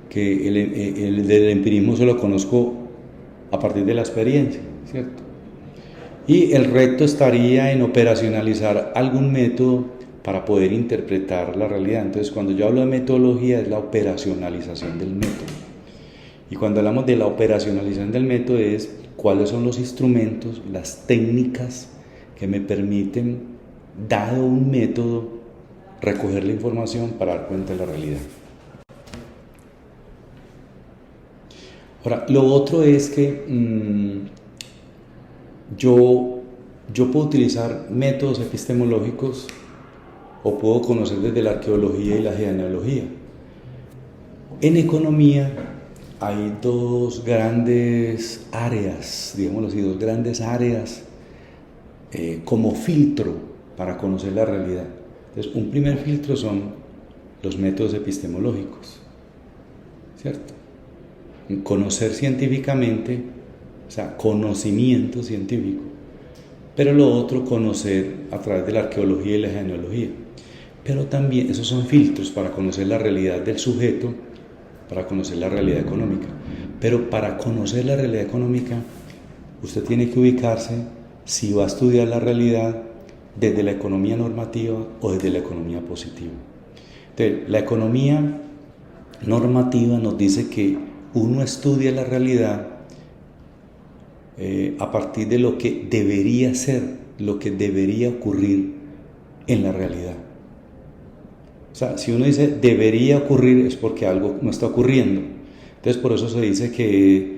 que el del empirismo se lo conozco a partir de la experiencia, ¿cierto? Y el reto estaría en operacionalizar algún método para poder interpretar la realidad. Entonces, cuando yo hablo de metodología, es la operacionalización del método. Y cuando hablamos de la operacionalización del método es cuáles son los instrumentos, las técnicas que me permiten, dado un método, recoger la información para dar cuenta de la realidad. Ahora, lo otro es que yo puedo utilizar métodos epistemológicos o puedo conocer desde la arqueología y la genealogía. En economía hay dos grandes áreas, digámoslo así, como filtro para conocer la realidad. Entonces, un primer filtro son los métodos epistemológicos, ¿cierto? Conocer científicamente, o sea, conocimiento científico, pero lo otro, conocer a través de la arqueología y la genealogía. Pero también, esos son filtros para conocer la realidad del sujeto, para conocer la realidad económica. Pero para conocer la realidad económica, usted tiene que ubicarse si va a estudiar la realidad desde la economía normativa o desde la economía positiva. Entonces, la economía normativa nos dice que uno estudia la realidad a partir de lo que debería ser, lo que debería ocurrir en la realidad. O sea, si uno dice debería ocurrir es porque algo no está ocurriendo. Entonces, por eso se dice que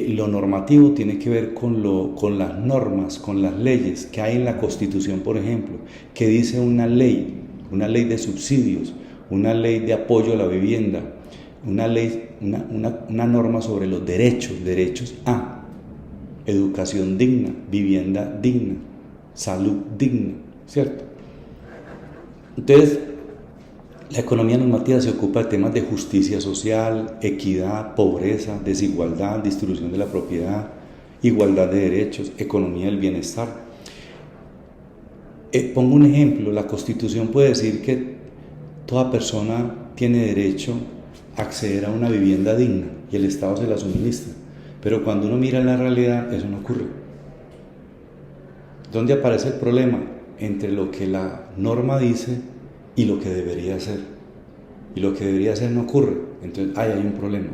lo normativo tiene que ver con las normas, con las leyes que hay en la Constitución, por ejemplo, que dice una ley de subsidios, una ley de apoyo a la vivienda, una norma sobre los derechos a educación digna, vivienda digna, salud digna, ¿cierto? Entonces, la economía normativa se ocupa de temas de justicia social, equidad, pobreza, desigualdad, distribución de la propiedad, igualdad de derechos, economía del bienestar. Pongo un ejemplo, la Constitución puede decir que toda persona tiene derecho a acceder a una vivienda digna y el Estado se la suministra, pero cuando uno mira la realidad, eso no ocurre. ¿Dónde aparece el problema? Entre lo que la norma dice y lo que debería ser. Y lo que debería ser no ocurre. Entonces, hay un problema.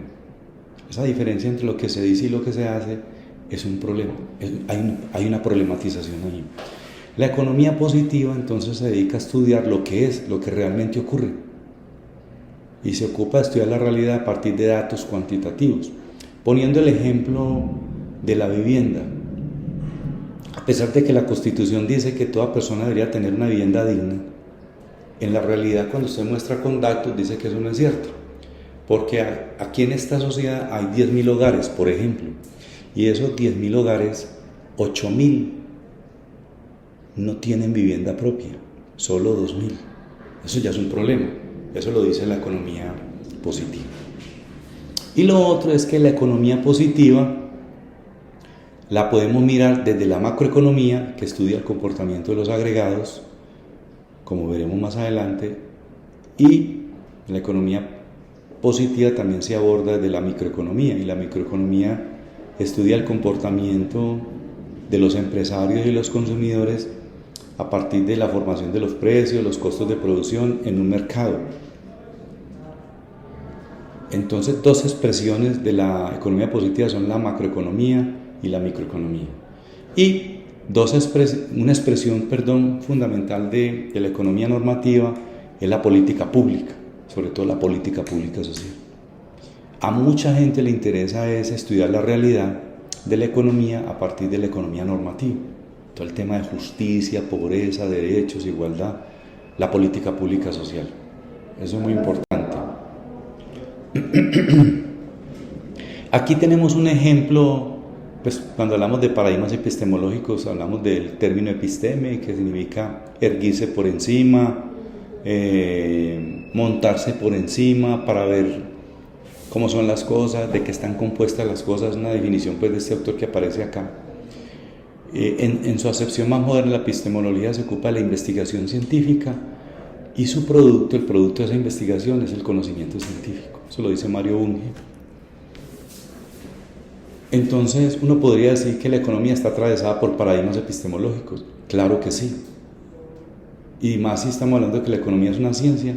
Esa diferencia entre lo que se dice y lo que se hace es un problema. Hay una problematización ahí. La economía positiva entonces se dedica a estudiar lo que realmente ocurre. Y se ocupa de estudiar la realidad a partir de datos cuantitativos. Poniendo el ejemplo de la vivienda. A pesar de que la Constitución dice que toda persona debería tener una vivienda digna, en la realidad, cuando usted muestra con datos, dice que eso no es cierto. Porque aquí en esta sociedad hay 10.000 hogares, por ejemplo. Y esos 10.000 hogares, 8.000 no tienen vivienda propia, solo 2.000. Eso ya es un problema. Eso lo dice la economía positiva. Y lo otro es que la economía positiva la podemos mirar desde la macroeconomía, que estudia el comportamiento de los agregados, como veremos más adelante, y la economía positiva también se aborda desde la microeconomía, y la microeconomía estudia el comportamiento de los empresarios y los consumidores a partir de la formación de los precios, los costos de producción en un mercado. Entonces, dos expresiones de la economía positiva son la macroeconomía y la microeconomía. Y Una expresión, fundamental de la economía normativa es la política pública, sobre todo la política pública social. A mucha gente le interesa es estudiar la realidad de la economía a partir de la economía normativa. Todo el tema de justicia, pobreza, derechos, igualdad, la política pública social. Eso es muy importante. Aquí tenemos un ejemplo, pues cuando hablamos de paradigmas epistemológicos, hablamos del término episteme, que significa erguirse por encima, montarse por encima para ver cómo son las cosas, de qué están compuestas las cosas, una definición pues de este autor que aparece acá. En su acepción más moderna, la epistemología se ocupa de la investigación científica y su producto, el producto de esa investigación es el conocimiento científico. Eso lo dice Mario Bunge. Entonces uno podría decir que la economía está atravesada por paradigmas epistemológicos. Claro que sí. Y más si estamos hablando de que la economía es una ciencia,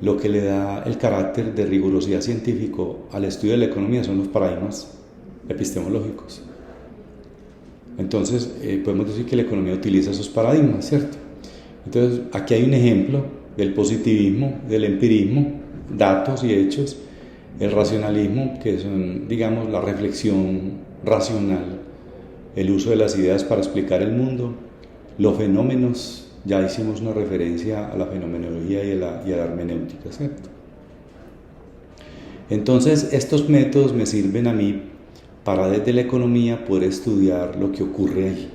lo que le da el carácter de rigurosidad científico al estudio de la economía son los paradigmas epistemológicos. Entonces podemos decir que la economía utiliza esos paradigmas, ¿cierto? Entonces aquí hay un ejemplo del positivismo, del empirismo, datos y hechos, el racionalismo, que son, digamos, la reflexión racional, el uso de las ideas para explicar el mundo, los fenómenos. Ya hicimos una referencia a la fenomenología y a la hermenéutica, ¿cierto? Entonces, estos métodos me sirven a mí para desde la economía poder estudiar lo que ocurre ahí,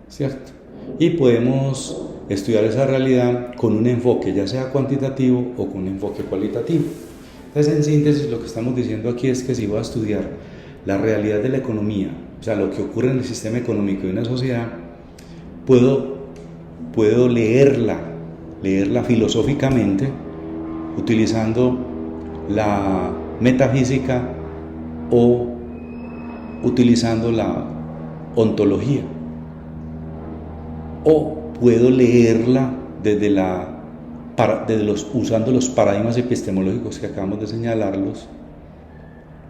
¿cierto? Y podemos estudiar esa realidad con un enfoque ya sea cuantitativo o con un enfoque cualitativo. Entonces, en síntesis, lo que estamos diciendo aquí es que si voy a estudiar la realidad de la economía, o sea, lo que ocurre en el sistema económico de una sociedad, puedo leerla filosóficamente, utilizando la metafísica o utilizando la ontología. O puedo leerla usando los paradigmas epistemológicos que acabamos de señalarlos,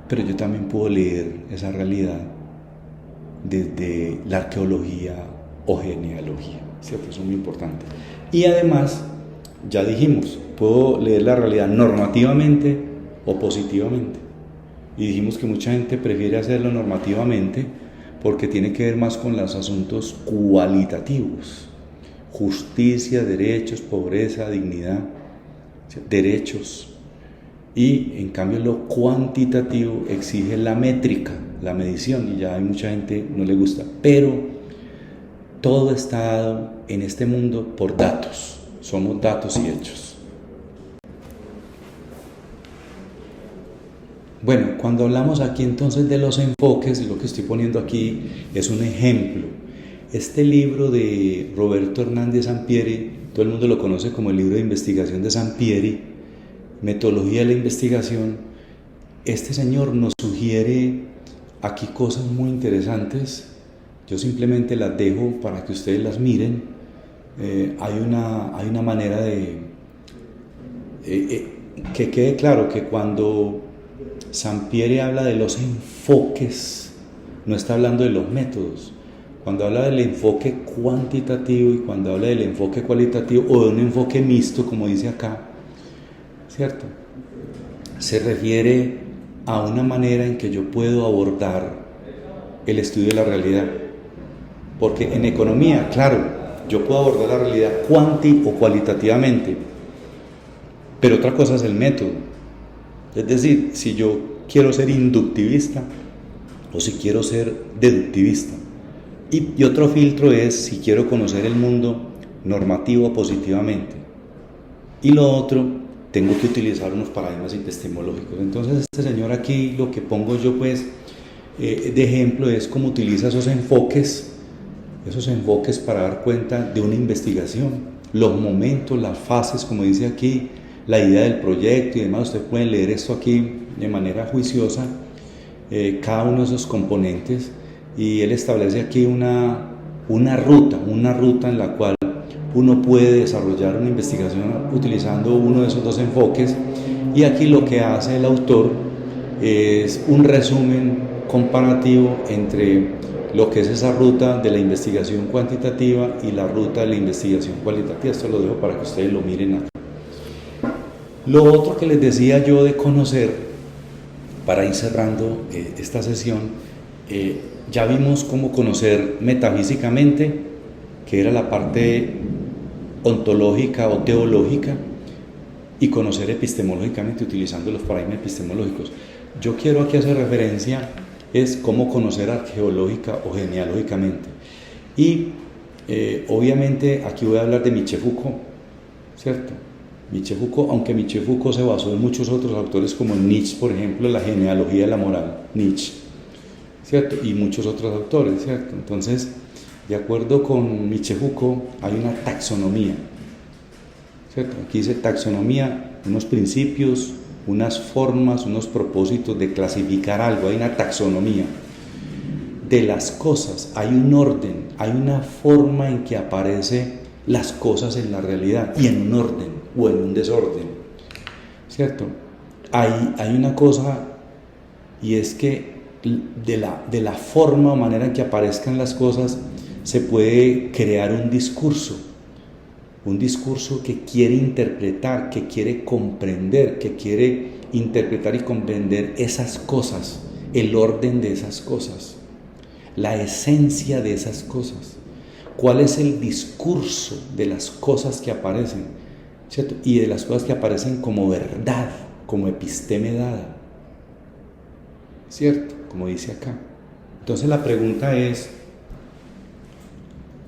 pero yo también puedo leer esa realidad desde la arqueología o genealogía, ¿cierto? Eso es muy importante. Y además, ya dijimos, puedo leer la realidad normativamente o positivamente. Y dijimos que mucha gente prefiere hacerlo normativamente porque tiene que ver más con los asuntos cualitativos: justicia, derechos, pobreza, dignidad, derechos. Y en cambio lo cuantitativo exige la métrica, la medición, y ya hay mucha gente no le gusta. Pero todo está dado en este mundo por datos. Somos datos y hechos. Bueno, cuando hablamos aquí entonces de los enfoques, lo que estoy poniendo aquí es un ejemplo. Este libro de Roberto Hernández Sampieri, todo el mundo lo conoce como el libro de investigación de Sampieri, Metodología de la investigación. Este señor nos sugiere aquí cosas muy interesantes. Yo simplemente las dejo para que ustedes las miren. Hay una manera de que quede claro que cuando Sampieri habla de los enfoques, no está hablando de los métodos. Cuando habla del enfoque cuantitativo y cuando habla del enfoque cualitativo o de un enfoque mixto, como dice acá, ¿cierto? Se refiere a una manera en que yo puedo abordar el estudio de la realidad. Porque en economía, claro, yo puedo abordar la realidad cuanti o cualitativamente, pero otra cosa es el método. Es decir, si yo quiero ser inductivista o si quiero ser deductivista. Y otro filtro es si quiero conocer el mundo normativo o positivamente. Y lo otro, tengo que utilizar unos paradigmas epistemológicos. Entonces este señor aquí, lo que pongo yo pues de ejemplo es cómo utiliza esos enfoques para dar cuenta de una investigación, los momentos, las fases, como dice aquí, la idea del proyecto y demás. Ustedes pueden leer esto aquí de manera juiciosa, cada uno de esos componentes, y él establece aquí una ruta en la cual uno puede desarrollar una investigación utilizando uno de esos dos enfoques. Y aquí lo que hace el autor es un resumen comparativo entre lo que es esa ruta de la investigación cuantitativa y la ruta de la investigación cualitativa. Esto lo dejo para que ustedes lo miren acá. Lo otro que les decía yo de conocer, para ir cerrando esta sesión, ya vimos cómo conocer metafísicamente, que era la parte ontológica o teológica, y conocer epistemológicamente utilizando los paradigmas epistemológicos. Yo quiero aquí hacer referencia es cómo conocer arqueológica o genealógicamente. Y obviamente aquí voy a hablar de Michel Foucault, ¿cierto? Michel Foucault, aunque Michel Foucault se basó en muchos otros autores como Nietzsche, por ejemplo, la genealogía de la moral, Nietzsche, ¿cierto? Y muchos otros autores, ¿cierto? Entonces, de acuerdo con Michel Foucault, hay una taxonomía, ¿cierto? Aquí dice taxonomía, unos principios, unas formas, unos propósitos de clasificar algo, hay una taxonomía de las cosas, hay un orden, hay una forma en que aparecen las cosas en la realidad, y en un orden o en un desorden, ¿cierto? Hay una cosa, y es que de la forma o manera en que aparezcan las cosas se puede crear un discurso que quiere interpretar, que quiere comprender, que quiere interpretar y comprender esas cosas, el orden de esas cosas, la esencia de esas cosas, cuál es el discurso de las cosas que aparecen, ¿cierto? Y de las cosas que aparecen como verdad, como episteme dada, ¿cierto? Como dice acá. Entonces la pregunta es,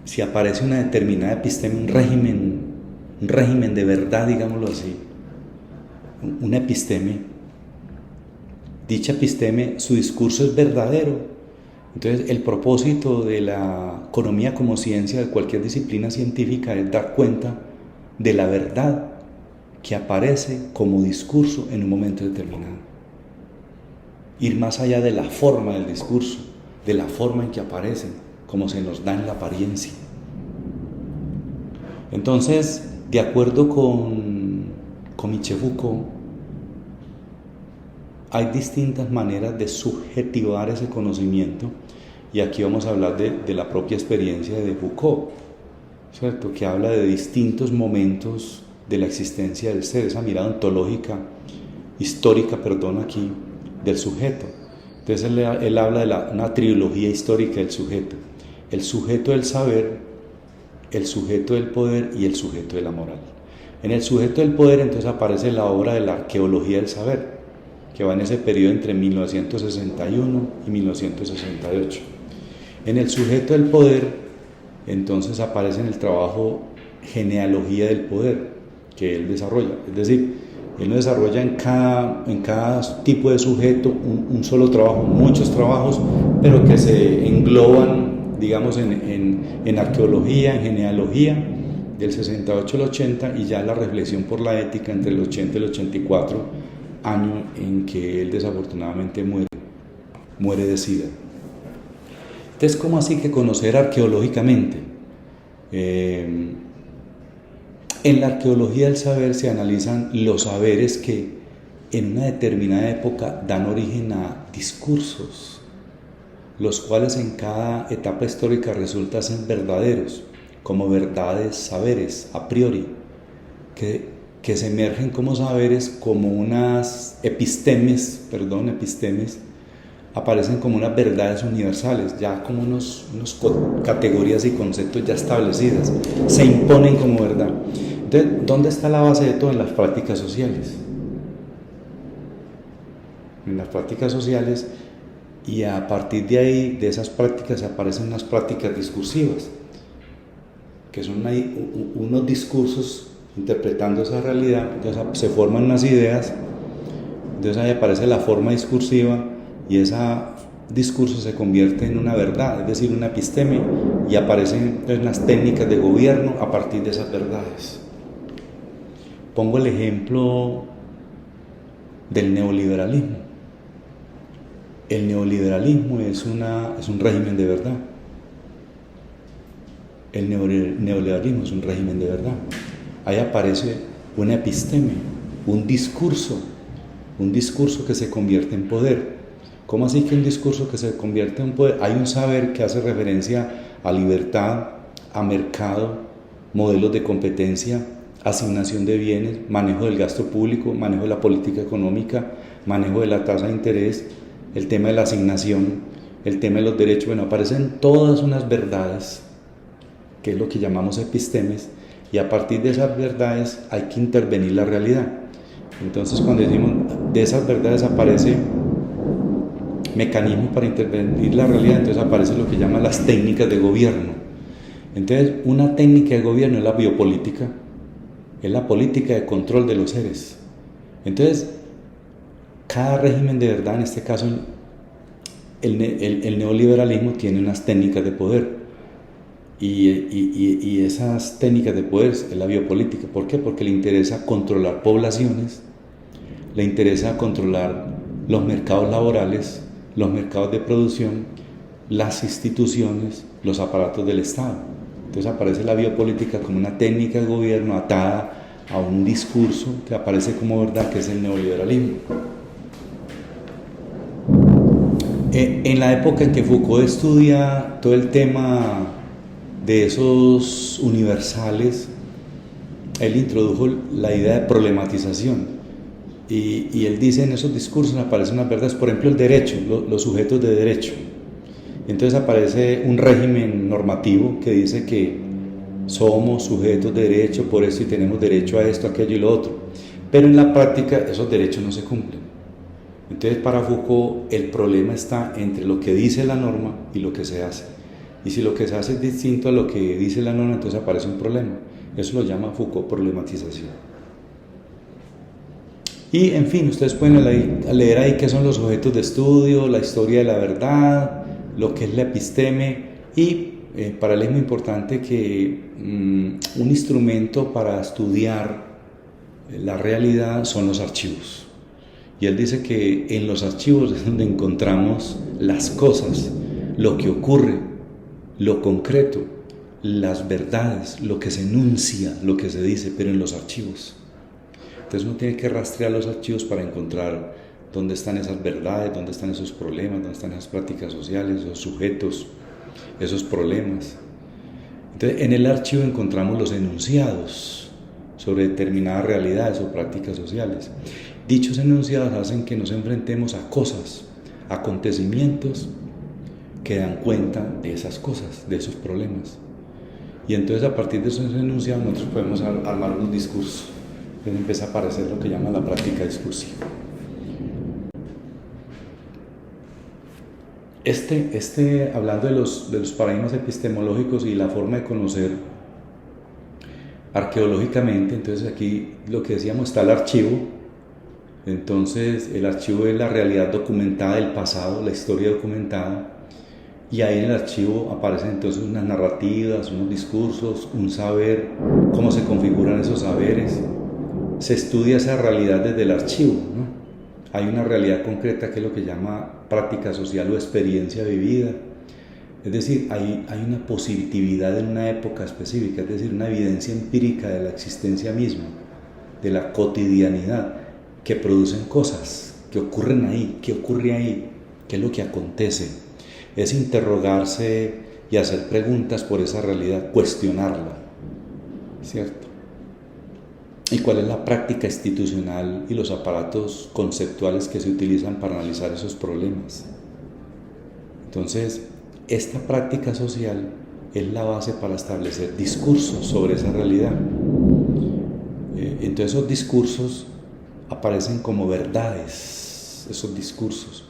si aparece una determinada episteme, un régimen de verdad, digámoslo así, una episteme, dicha episteme, su discurso es verdadero. Entonces el propósito de la economía como ciencia, de cualquier disciplina científica, es dar cuenta de la verdad que aparece como discurso en un momento determinado. Ir más allá de la forma del discurso, de la forma en que aparecen, como se nos da en la apariencia. Entonces, de acuerdo con Michel Foucault, hay distintas maneras de subjetivar ese conocimiento, y aquí vamos a hablar de la propia experiencia de Foucault, ¿cierto? Que habla de distintos momentos de la existencia del ser, esa mirada ontológica, histórica, aquí, del sujeto. Entonces él habla de una trilogía histórica del sujeto: el sujeto del saber, el sujeto del poder y el sujeto de la moral. En el sujeto del poder entonces aparece la obra de la arqueología del saber, que va en ese periodo entre 1961 y 1968. En el sujeto del poder entonces aparece en el trabajo genealogía del poder que él desarrolla, es decir, él no desarrolla en cada tipo de sujeto un solo trabajo, muchos trabajos, pero que se engloban, digamos, en arqueología, en genealogía, del 68 al 80, y ya la reflexión por la ética entre el 80 y el 84, año en que él desafortunadamente muere de SIDA. Entonces, ¿cómo así que conocer arqueológicamente? En la arqueología del saber se analizan los saberes que en una determinada época dan origen a discursos, los cuales en cada etapa histórica resultan ser verdaderos, como verdades, saberes, a priori, que se emergen como saberes, como unas epistemes, aparecen como unas verdades universales, ya como unas categorías y conceptos ya establecidas, se imponen como verdad. Entonces, ¿dónde está la base de todo? En las prácticas sociales. En las prácticas sociales, y a partir de ahí, de esas prácticas, aparecen unas prácticas discursivas, que son unos discursos interpretando esa realidad. Entonces se forman unas ideas, entonces ahí aparece la forma discursiva, y ese discurso se convierte en una verdad, es decir, una episteme, y aparecen entonces unas técnicas de gobierno a partir de esas verdades. Pongo el ejemplo del neoliberalismo. El neoliberalismo es un régimen de verdad. El neoliberalismo es un régimen de verdad. Ahí aparece una episteme, un discurso que se convierte en poder, ¿Cómo así que un discurso que se convierte en un poder? Hay un saber que hace referencia a libertad, a mercado, modelos de competencia, asignación de bienes, manejo del gasto público, manejo de la política económica, manejo de la tasa de interés, el tema de la asignación, el tema de los derechos. Bueno, aparecen todas unas verdades, que es lo que llamamos epistemes, y a partir de esas verdades hay que intervenir la realidad. Entonces, cuando decimos de esas verdades aparece mecanismos para intervenir la realidad, entonces aparece lo que llaman las técnicas de gobierno. Entonces, una técnica de gobierno es la biopolítica, es la política de control de los seres. Entonces, cada régimen de verdad, en este caso el neoliberalismo, tiene unas técnicas de poder, y esas técnicas de poder es la biopolítica. ¿Por qué? Porque le interesa controlar poblaciones, le interesa controlar los mercados laborales, los mercados de producción, las instituciones, los aparatos del Estado. Entonces aparece la biopolítica como una técnica de gobierno atada a un discurso que aparece como verdad, que es el neoliberalismo. En la época en que Foucault estudia todo el tema de esos universales, él introdujo la idea de problematización. Y él dice, en esos discursos aparecen unas verdades, por ejemplo el derecho, los sujetos de derecho. Entonces aparece un régimen normativo que dice que somos sujetos de derecho por esto y tenemos derecho a esto, aquello y lo otro. Pero en la práctica esos derechos no se cumplen. Entonces para Foucault el problema está entre lo que dice la norma y lo que se hace. Y si lo que se hace es distinto a lo que dice la norma, entonces aparece un problema. Eso lo llama Foucault problematización. Y en fin, ustedes pueden leer ahí qué son los objetos de estudio, la historia de la verdad, lo que es la episteme, y para él es muy importante que un instrumento para estudiar la realidad son los archivos. Y él dice que en los archivos es donde encontramos las cosas, lo que ocurre, lo concreto, las verdades, lo que se enuncia, lo que se dice, pero en los archivos. Entonces uno tiene que rastrear los archivos para encontrar dónde están esas verdades, dónde están esos problemas, dónde están esas prácticas sociales, esos sujetos, esos problemas. Entonces en el archivo encontramos los enunciados sobre determinadas realidades o prácticas sociales. Dichos enunciados hacen que nos enfrentemos a cosas, acontecimientos que dan cuenta de esas cosas, de esos problemas. Y entonces a partir de esos enunciados nosotros podemos armar unos discursos. Entonces empieza a aparecer lo que llama la práctica discursiva. Hablando de los paradigmas epistemológicos y la forma de conocer arqueológicamente, entonces aquí lo que decíamos, está el archivo. Entonces el archivo es la realidad documentada del pasado, la historia documentada, y ahí en el archivo aparecen entonces unas narrativas, unos discursos, un saber, cómo se configuran esos saberes. Se estudia esa realidad desde el archivo, ¿no? Hay una realidad concreta que es lo que llama práctica social o experiencia vivida. Es decir, hay una positividad en una época específica, es decir, una evidencia empírica de la existencia misma, de la cotidianidad, que producen cosas, que ocurren ahí, qué ocurre ahí, qué es lo que acontece. Es interrogarse y hacer preguntas por esa realidad, cuestionarla, ¿cierto? ¿Y cuál es la práctica institucional y los aparatos conceptuales que se utilizan para analizar esos problemas? Entonces, esta práctica social es la base para establecer discursos sobre esa realidad. Entonces esos discursos aparecen como verdades, esos discursos,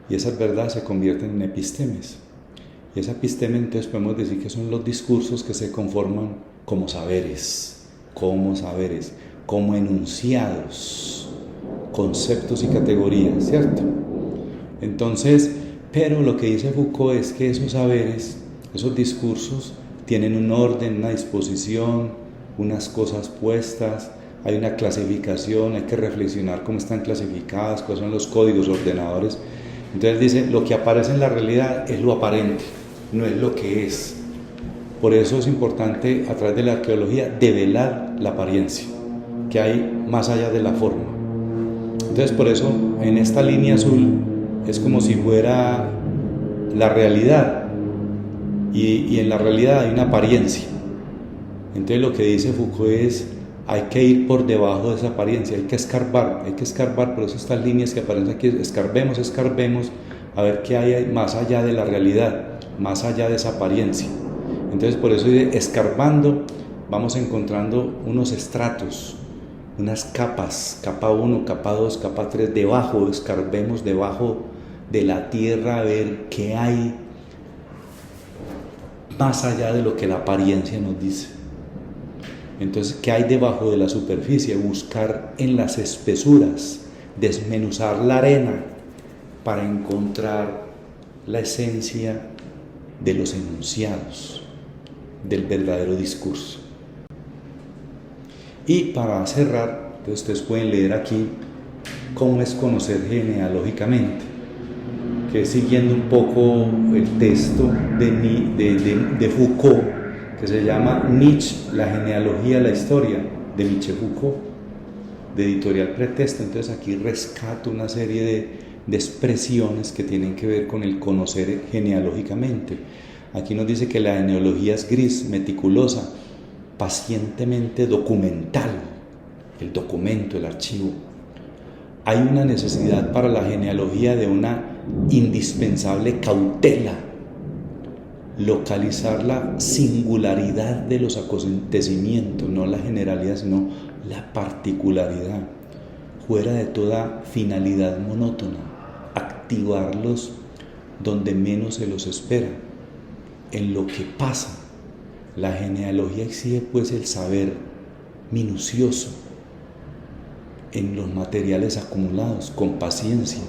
y esas verdades se convierten en epistemes. Y esa episteme, entonces podemos decir que son los discursos que se conforman como saberes, como enunciados, conceptos y categorías, ¿cierto? Entonces, pero lo que dice Foucault es que esos saberes, esos discursos, tienen un orden, una disposición, unas cosas puestas, hay una clasificación, hay que reflexionar cómo están clasificadas, cuáles son los códigos ordenadores. Entonces dice, lo que aparece en la realidad es lo aparente, no es lo que es. Por eso es importante, a través de la arqueología, develar la apariencia que hay más allá de la forma. Entonces por eso en esta línea azul es como si fuera la realidad, y en la realidad hay una apariencia. Entonces lo que dice Foucault es: hay que ir por debajo de esa apariencia, hay que escarbar, por eso estas líneas que aparecen aquí, escarbemos a ver qué hay más allá de la realidad, más allá de esa apariencia. Entonces por eso escarbando vamos encontrando unos estratos, unas capas, capa 1, capa 2, capa 3, debajo, escarbemos debajo de la tierra a ver qué hay más allá de lo que la apariencia nos dice. Entonces, ¿qué hay debajo de la superficie? Buscar en las espesuras, desmenuzar la arena para encontrar la esencia de los enunciados, del verdadero discurso. Y para cerrar, ustedes pueden leer aquí cómo es conocer genealógicamente, que es siguiendo un poco el texto de Foucault, que se llama Nietzsche, la genealogía de la historia, de Michel Foucault, de Editorial Pretexto. Entonces aquí rescato una serie de expresiones que tienen que ver con el conocer genealógicamente. Aquí nos dice que la genealogía es gris, meticulosa, pacientemente documental, el documento, el archivo. Hay una necesidad para la genealogía de una indispensable cautela, localizar la singularidad de los acontecimientos, no la generalidad, sino la particularidad, fuera de toda finalidad monótona, activarlos donde menos se los espera, en lo que pasa. La genealogía exige pues el saber minucioso en los materiales acumulados, con paciencia,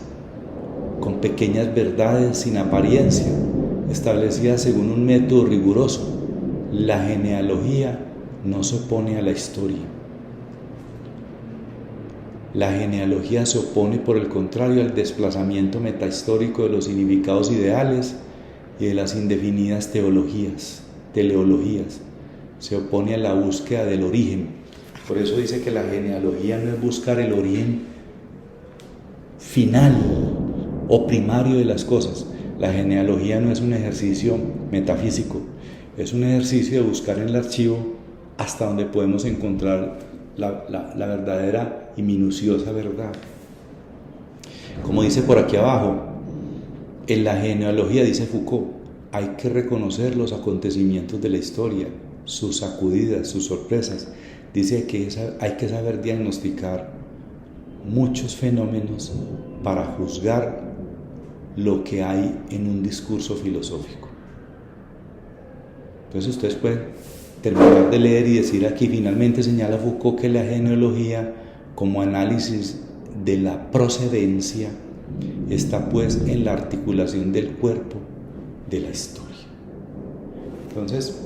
con pequeñas verdades sin apariencia, establecidas según un método riguroso. La genealogía no se opone a la historia. La genealogía se opone, por el contrario, al desplazamiento metahistórico de los significados ideales y de las indefinidas teleologías. Se opone a la búsqueda del origen. Por eso dice que la genealogía no es buscar el origen final o primario de las cosas. La genealogía no es un ejercicio metafísico, es un ejercicio de buscar en el archivo hasta donde podemos encontrar la verdadera y minuciosa verdad. Como dice por aquí abajo, en la genealogía, dice Foucault, hay que reconocer los acontecimientos de la historia, sus sacudidas, sus sorpresas. Dice que hay que saber diagnosticar muchos fenómenos para juzgar lo que hay en un discurso filosófico. Entonces ustedes pueden terminar de leer y decir aquí, finalmente señala Foucault que la genealogía, como análisis de la procedencia, está pues en la articulación del cuerpo de la historia. Entonces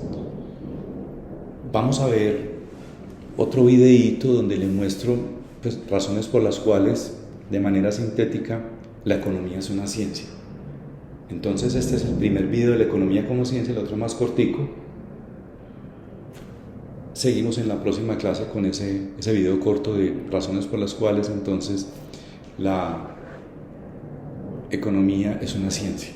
vamos a ver otro videíto donde les muestro pues, razones por las cuales, de manera sintética, la economía es una ciencia. Entonces este es el primer video de la economía como ciencia, el otro más cortico. Seguimos en la próxima clase con ese video corto de razones por las cuales entonces la economía es una ciencia.